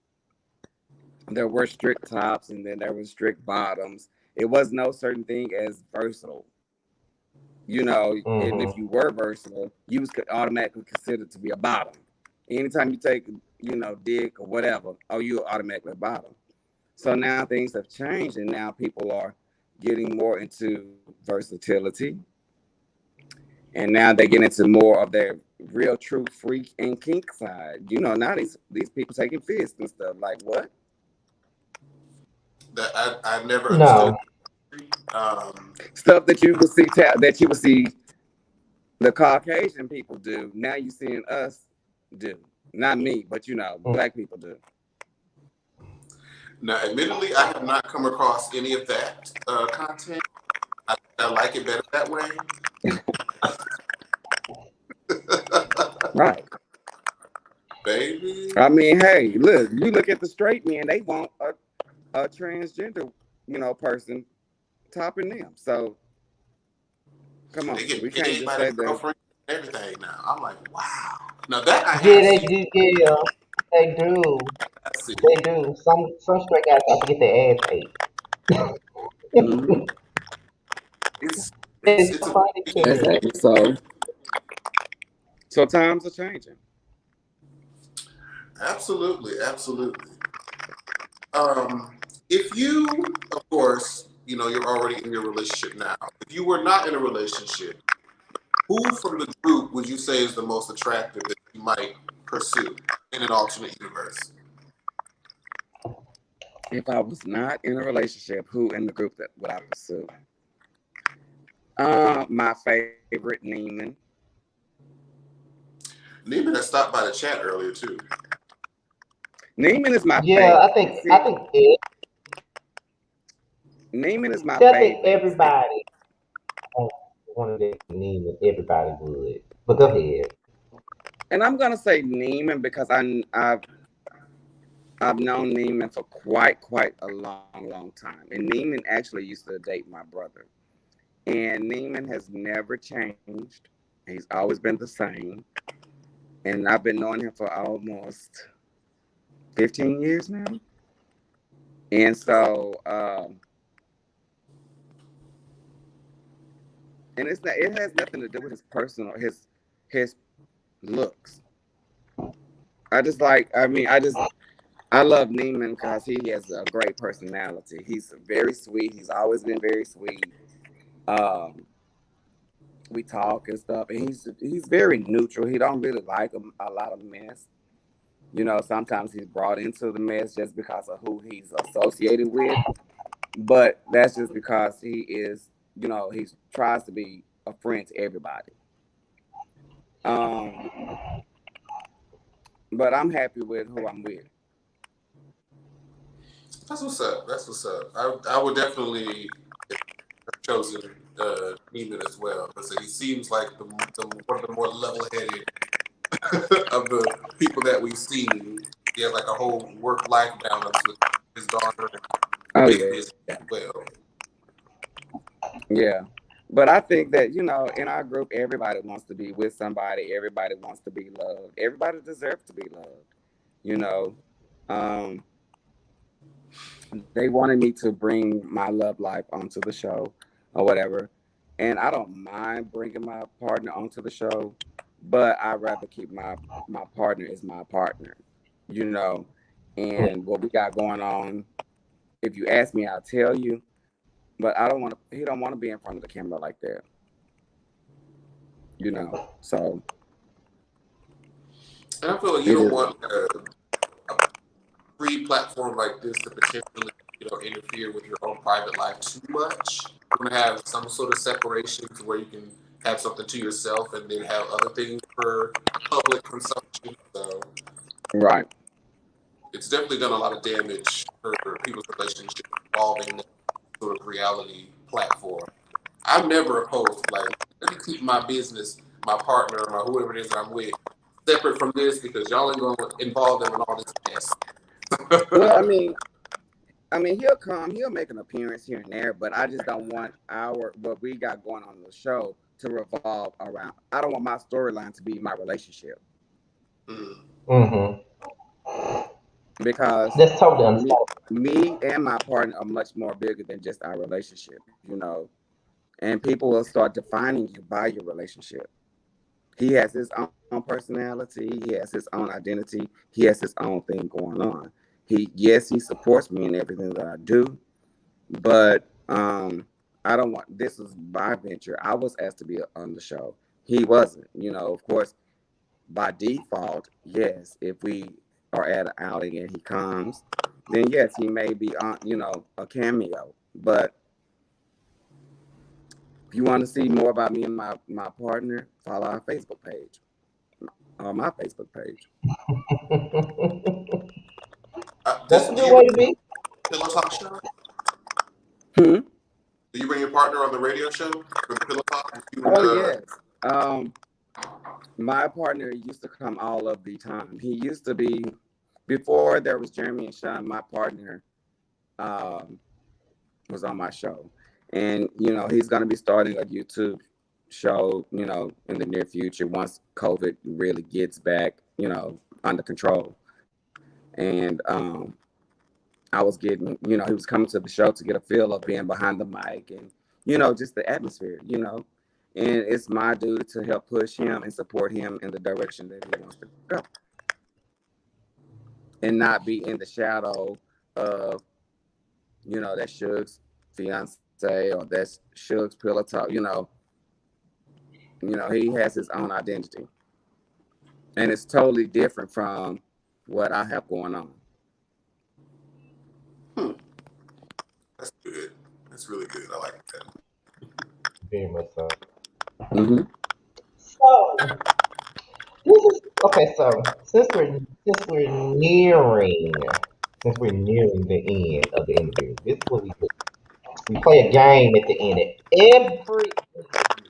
there were strict tops and then there were strict bottoms. It was no certain thing as versatile. You know, and if mm-hmm. you were versatile, you was automatically considered to be a bottom. Anytime you take, dick or whatever, oh, you're automatically a bottom. So now things have changed, and now people are getting more into versatility, and now they get into more of their real, true freak and kink side. You know, now these people taking fists and stuff. Like what? That I never understood. No. Stuff that you would see the Caucasian people do. Now you seeing us do. Not me, but black people do. Now, admittedly, I have not come across any of that content. I like it better that way. Right. Baby. I mean, hey, look, you look at the straight men, they want a transgender, person topping them. So come They on, get we can't paid just by their say that. girlfriend and everything now. I'm like, wow. Now that I Yeah, have they seen. do. Yeah, they do. I see. They do. Some straight guys have to get their ass ate. Mhm. It's It's a funny to me. Exactly. So times are changing. absolutely, absolutely. Um, if you, of course, you're already in your relationship now. If you were not in a relationship, who from the group would you say is the most attractive that you might pursue in an alternate universe? If I was not in a relationship, who in the group that would I pursue? My favorite Neiman. Neiman has stopped by the chat earlier too. Neiman is my Yeah, favorite. And I see, think Neiman is my see, I think favorite. See, everybody wanted to name it. Everybody would. But go ahead. and I'm gonna say Neiman because I've known Neiman for quite a long time. And Neiman actually used to date my brother. And Neiman has never changed. He's always been the same. And I've been knowing him for almost 15 years now. And so, and it has nothing to do with his personal, his looks. I love Neiman because he has a great personality. He's very sweet. He's always been very sweet. Um, we talk and stuff, and he's very neutral. He don't really like a lot of mess. Sometimes he's brought into the mess just because of who he's associated with. But that's just because he is, he tries to be a friend to everybody. Um, but I'm happy with who I'm with. That's what's up. That's what's up. I would definitely have chosen Neiman as well because he seems like one of the more level-headed of the people that we've seen. He has like a whole work-life balance with his daughter and Oh yeah, babies as well. yeah. But I think that in our group, everybody wants to be with somebody. Everybody wants to be loved. Everybody deserves to be loved. You know, um, they wanted me to bring my love life onto the show or whatever, and I don't mind bringing my partner onto the show, but I'd rather keep my partner as my partner. You know, and what we got going on. If you ask me, I'll tell you. But I don't want to. He don't want to be in front of the camera like that. So And I feel like you it don't is. want a free platform like this to potentially, interfere with your own private life too much. You want to have some sort of separation to where you can have something to yourself and then have other things for public consumption. So Right. it's definitely done a lot of damage for people's relationships involving that sort of reality platform. I'm never opposed to, like, let me keep my business, my partner, my whoever it is that I'm with, separate from this because y'all ain't gonna involve them in all this mess. Well, I mean, he'll come. He'll make an appearance here and there, but I just don't want what we got going on in the show to revolve around. I don't want my storyline to be my relationship Mm. Mm-hmm. because That's totally me, understandable. me and my partner are much more bigger than just our relationship. And people will start defining you by your relationship. He has his own personality. He has his own identity. He has his own thing going on. Yes, he supports me in everything that I do, but I don't want. This is my venture. I was asked to be on the show. He wasn't. Of course, by default, yes. If we are at an outing and he comes, then yes, he may be on. A cameo. But if you want to see more about me and my partner, follow our Facebook page or my Facebook page. That's a Do good you way bring to be. the Pillow Talk show? Hmm? Do you bring your partner on the radio show for the Pillow Talk? You and Oh yes. Um, my partner used to come all of the time. He used to be before there was Jeremy and Sean. My partner um, was on my show, and he's going to be starting a YouTube show. In the near future once COVID really gets back, under control. And I was getting, he was coming to the show to get a feel of being behind the mic and, just the atmosphere. And it's my duty to help push him and support him in the direction that he wants to go and not be in the shadow of, that Shug's fiance or that's Shug's pillow talk. He has his own identity and it's totally different from what I have going on. Hmm, that's good. That's really good. I like that. Very much so. Mm-hmm. So this is okay. So since we're nearing the end of the interview, this is what we do. We play a game at the end of every interview.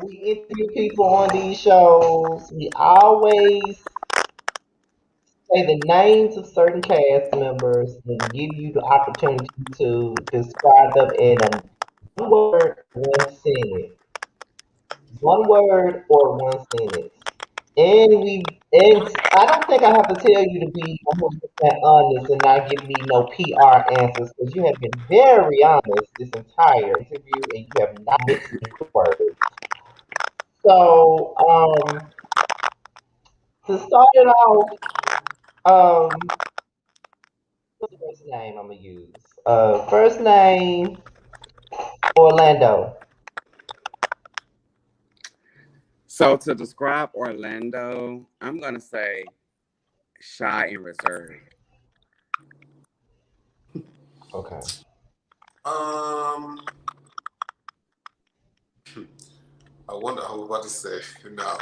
We interview people on these shows. We always say the names of certain cast members and give you the opportunity to describe them in a one word, one sentence. One word or one sentence. And I don't think I have to tell you to be 100% honest and not give me no PR answers because you have been very honest this entire interview and you have not mixed words. So, to start it off, what's the first name I'm gonna use? First name Orlando. So to describe Orlando, I'm gonna say shy and reserved. Okay. Um, I wonder. I was about to say no.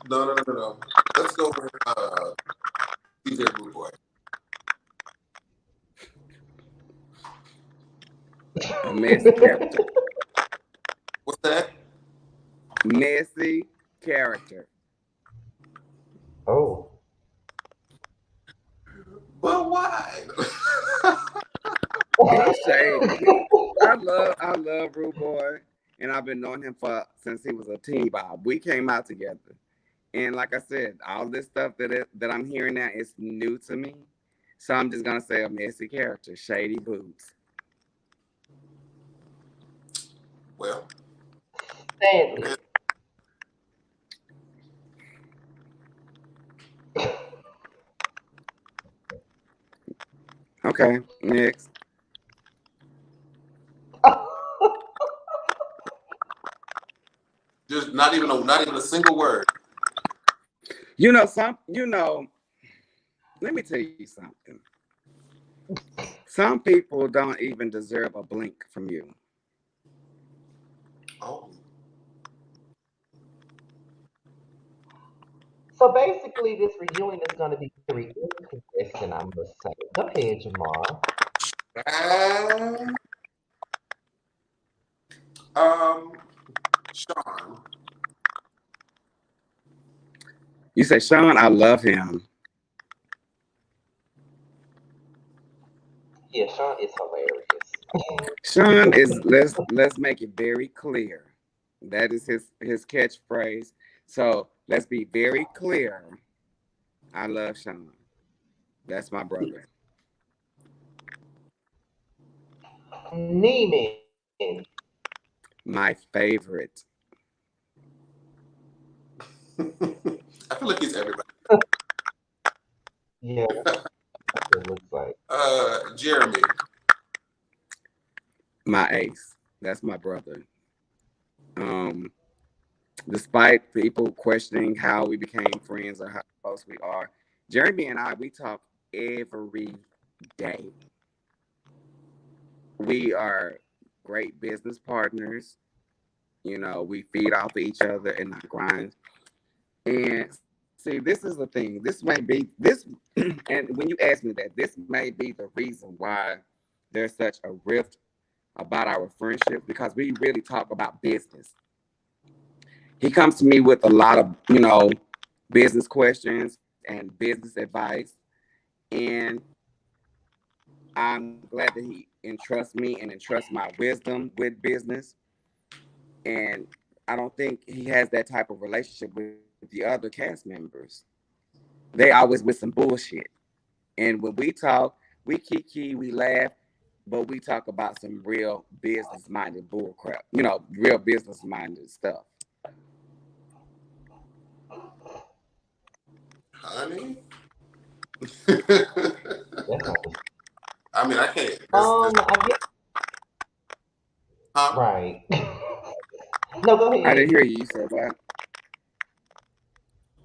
No. Let's go with DJ Blue Boy. A messy character. What's that? Messy character. Oh. But why? He's shady. I love Rude Boy, and I've been knowing him for since he was a teen Bob. We came out together, and like I said, all this stuff that I'm hearing now is new to me. So I'm just gonna say a messy character, shady boots. Well, Stanley. Okay, next. Not even a single word. Let me tell you something. Some people don't even deserve a blink from you. Oh, So basically, this reunion is going to be very interesting, I must say. Go ahead, Jamar. uh, um, Sean. You say, Sean, I love him. Yeah, Sean is hilarious. Sean is let's make it very clear. That is his catchphrase. So let's be very clear. I love Sean. That's my brother. Neiman. My favorite. I feel like he's everybody. Yeah, it looks like. Jeremy. My ace. That's my brother. Um, Despite people questioning how we became friends or how close we are, Jeremy and I we talk every day. We are great business partners. We feed off of each other in our grinds. And see, this is the thing. This may be this, and when you ask me that, this may be the reason why there's such a rift about our friendship because we really talk about business. He comes to me with a lot of, business questions and business advice, and I'm glad that he entrusts me and entrusts my wisdom with business. And I don't think he has that type of relationship with the other cast members. They always with some bullshit. And when we talk, we kiki, we laugh, but we talk about some real business minded bull crap, real business minded stuff. Honey. That's not. I mean, I can't. That's I get huh? right. No, go I didn't ahead. hear you. You said that.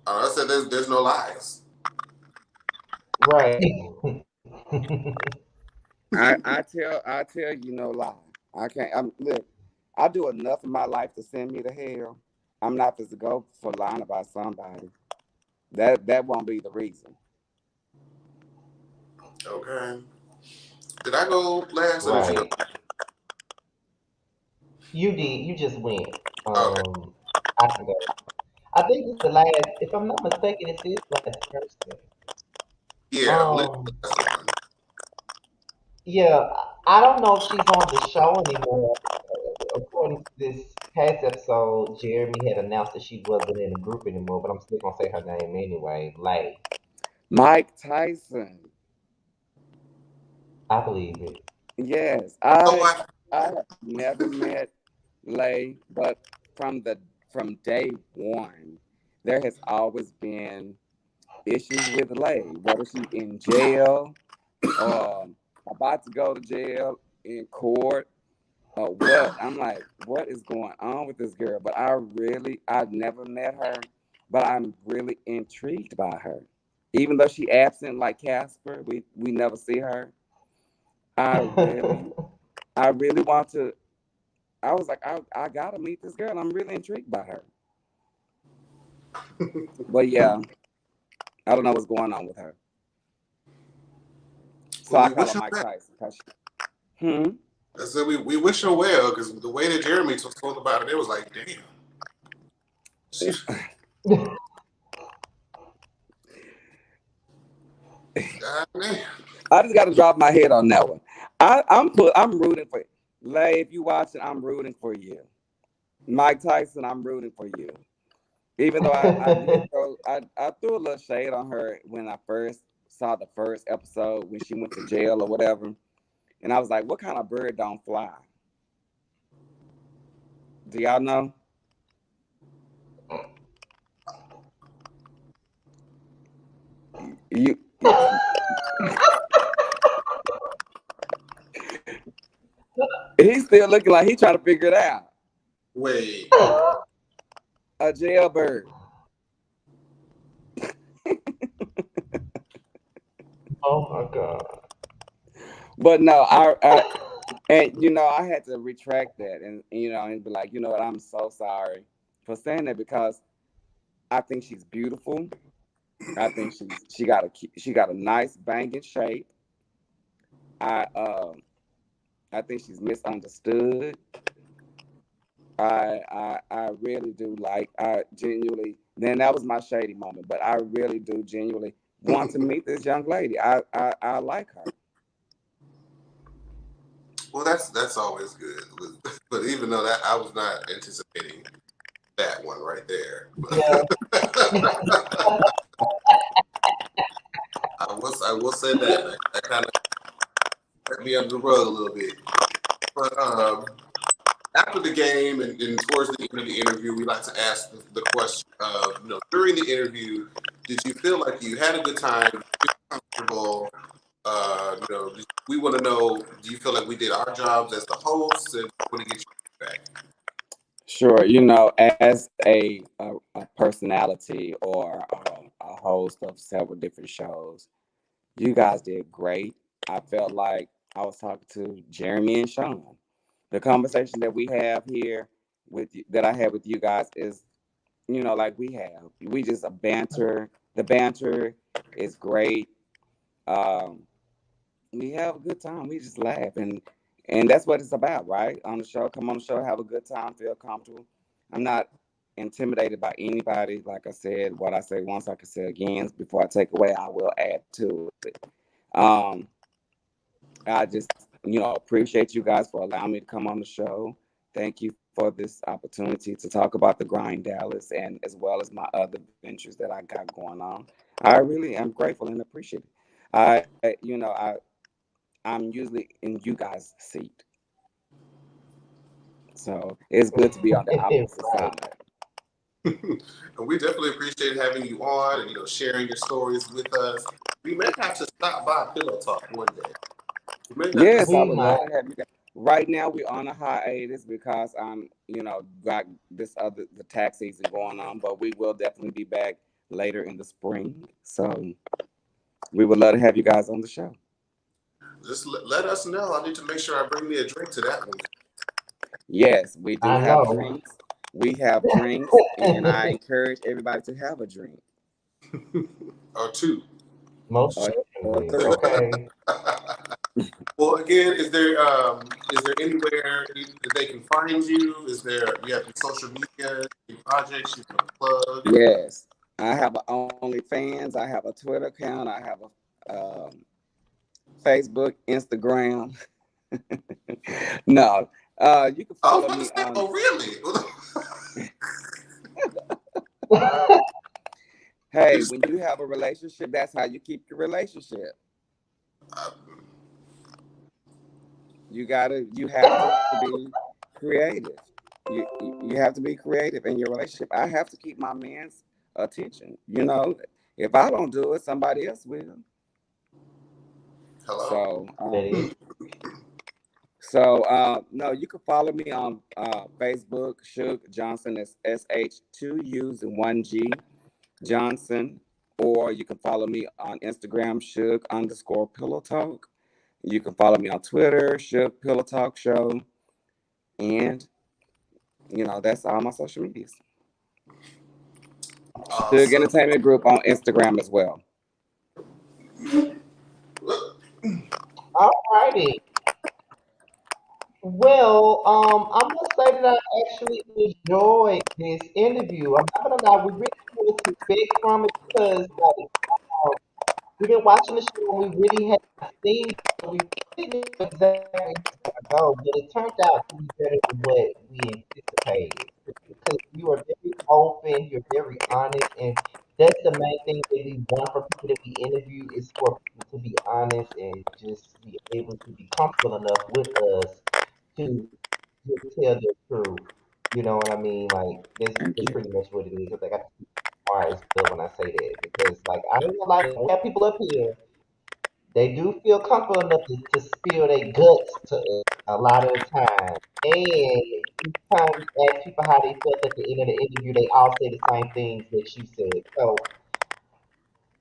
I said there's no lies. Right. I tell you no lie. I can't. Look. I do enough in my life to send me to hell. I'm not supposed to go for lying about somebody. That won't be the reason. Okay. Did I go last or did you go? Right. You did. You just went. Okay. I can go. I think it's the last. If I'm not mistaken, it's his last person. Yeah, I believe Um. that's the one. Yeah. I don't know if she's on the show anymore. According to this past episode, Jeremy had announced that she wasn't in the group anymore, but I'm still gonna say her name anyway. Lay. Mike Tyson. I believe it. Yes, So I have never met Lay, but from the from day one, there has always been issues with Lay. Whether she in jail or about to go to jail in court or what. I'm like, what is going on with this girl? But I've never met her, but I'm really intrigued by her. Even though she absent like Casper, we never see her. I really, I really want to. I was like, I gotta meet this girl. I'm really intrigued by her. But yeah, I don't know what's going on with her. So well, I we call wish her her Mike well. Tyson. Hmm. I said we wish her well because the way that Jeremy spoke about it, it was like, damn. She, God damn. I just got to drop my head on that one. I'm rooting for Lay. If you watching, I'm rooting for you. Mike Tyson, I'm rooting for you. Even though I threw a little shade on her when I first saw the first episode when she went to jail or whatever, and I was like, "What kind of bird don't fly?" Do y'all know? You, he's still looking like he's trying to figure it out. Wait. a jailbird. Oh my God. But no, I and I had to retract that, and and be like, what, I'm so sorry for saying that, because I think she's beautiful. I think she got a nice banging shape. I I think she's misunderstood. I really do, like, I genuinely, then that was my shady moment, but I really do genuinely want to meet this young lady. I like her. Well, that's always good. But even though that I was not anticipating that one right there, Yeah. I will say that kind of let me under the rug a little bit. But after the game and towards the end of the interview, we like to ask the question of, during the interview, did you feel like you had a good time? Did you feel comfortable? We want to know, do you feel like we did our jobs as the hosts, and we want to get your feedback? Sure, as a personality or a host of several different shows, you guys did great. I felt like I was talking to Jeremy and Sean. The conversation that we have here that I had with you guys is, like we just a banter. The banter is great. Um, we have a good time. We just laugh, and that's what it's about, right? On the show, come on the show, have a good time, feel comfortable. I'm not intimidated by anybody. Like I said, what I say once, I can say again. Before I take away, I will add to it. Um, I just, appreciate you guys for allowing me to come on the show. Thank you for this opportunity to talk about the grind Dallas, and as well as my other ventures that I got going on. I really am grateful and appreciate it. I'm usually in you guys' seat, so it's good to be on the opposite Right. side. And we definitely appreciate having you on and sharing your stories with us. We may have to stop by Pillow Talk one day. We may have to. Yes, I We would might. love to have you guys. Right now, we're on a hiatus because I'm, got the tax season going on, but we will definitely be back later in the spring. So we would love to have you guys on the show. Just let us know. I need to make sure I bring me a drink to that one. Yes, we do I have know. drinks. We have drinks, and I encourage everybody to have a drink Or two. Most or certainly. three. Okay. Well, again, is there anywhere that they can find you? You have any social media, any projects you want to plug? Yes, I have an OnlyFans. I have a Twitter account. I have a Facebook, Instagram. No, you can I was follow about to me say, on. oh really? Hey, when you have a relationship, that's how you keep your relationship. Uh, You have to be creative. You have to be creative in your relationship. I have to keep my man's attention. If I don't do it, somebody else will. hello. So, That is. no, you can follow me on Facebook. Shug Johnson is SH2 U's and 1G Johnson, or you can follow me on Instagram, Shug_Pillow Talk. You can follow me on Twitter, Shug Pillow Talk Show, and that's all my social medias. Shug Awesome. Entertainment Group on Instagram as well. All righty. Well, I must say that I actually enjoyed this interview. I'm not gonna lie, we really didn't know what to expect from it because, like, we've been watching the show and we really haven't seen it, so we really didn't know exactly how it's gonna go. But it turned out to be better than what we anticipated because you are very open, you're very honest, and that's the main thing that we want from people that we interview is for people to be honest and just be able to be comfortable enough with us to just tell the truth. You know what I mean? Like Thank that's you. pretty much what it is. I think I quiet as well when I say that because like I don't know, like we have people up here. They do feel comfortable enough to spill their guts to us a lot of the time. And each time you ask people how they felt at the end of the interview, they all say the same things that you said. So,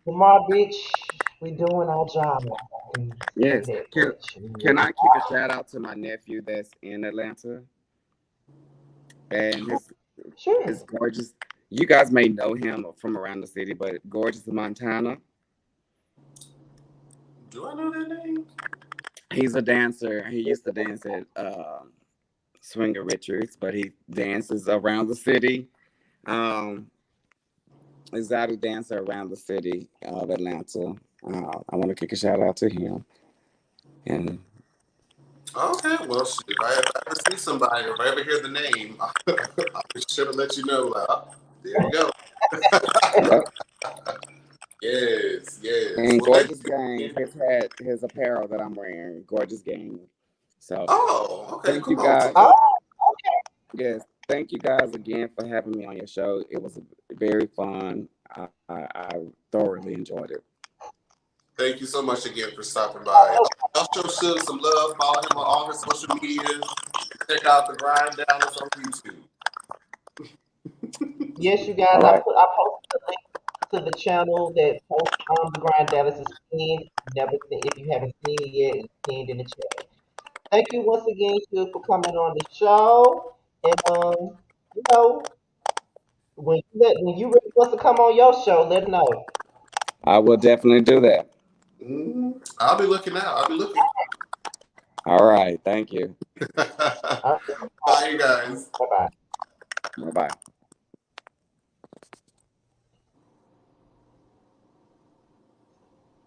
Jamar, bitch, we doing our job. I can say Yes. that Can much. can I kick a shout out to my nephew that's in Atlanta and his Sure. gorgeous. You guys may know him from around the city, but gorgeous Montana. Do I know that name? He's a dancer. He used to dance at Swinger Richards, but he dances around the city. Um, exotic dancer around the city of Atlanta. I want to kick a shout out to him. And Okay, well, shit, if I ever see somebody or if I ever hear the name, I'll be sure to let you know. There you go. yep. Yes, yes. And Well, thank Gorgeous you Gang again. has had his apparel that I'm wearing. Gorgeous Gang. So Oh, okay, thank you come on. guys. Oh, Yes, thank you guys again for having me on your show. It was very fun. I thoroughly enjoyed it. Thank you so much again for stopping by. I'll show Shug some love. Follow him on all his social medias. Check out the Grind Dallas on YouTube. yes, you guys. All I right. put I posted a link to the channel that posts the Grind Dallas is pinned. If you haven't seen it yet, it's pinned in the chat. Thank you once again, Shug, for coming on the show. And you know, when you ready for us to come on your show, let us know. I will definitely do that. I'll be looking out. I'll be looking. All right. Thank you. All right, Bye, you guys. bye bye. Bye bye.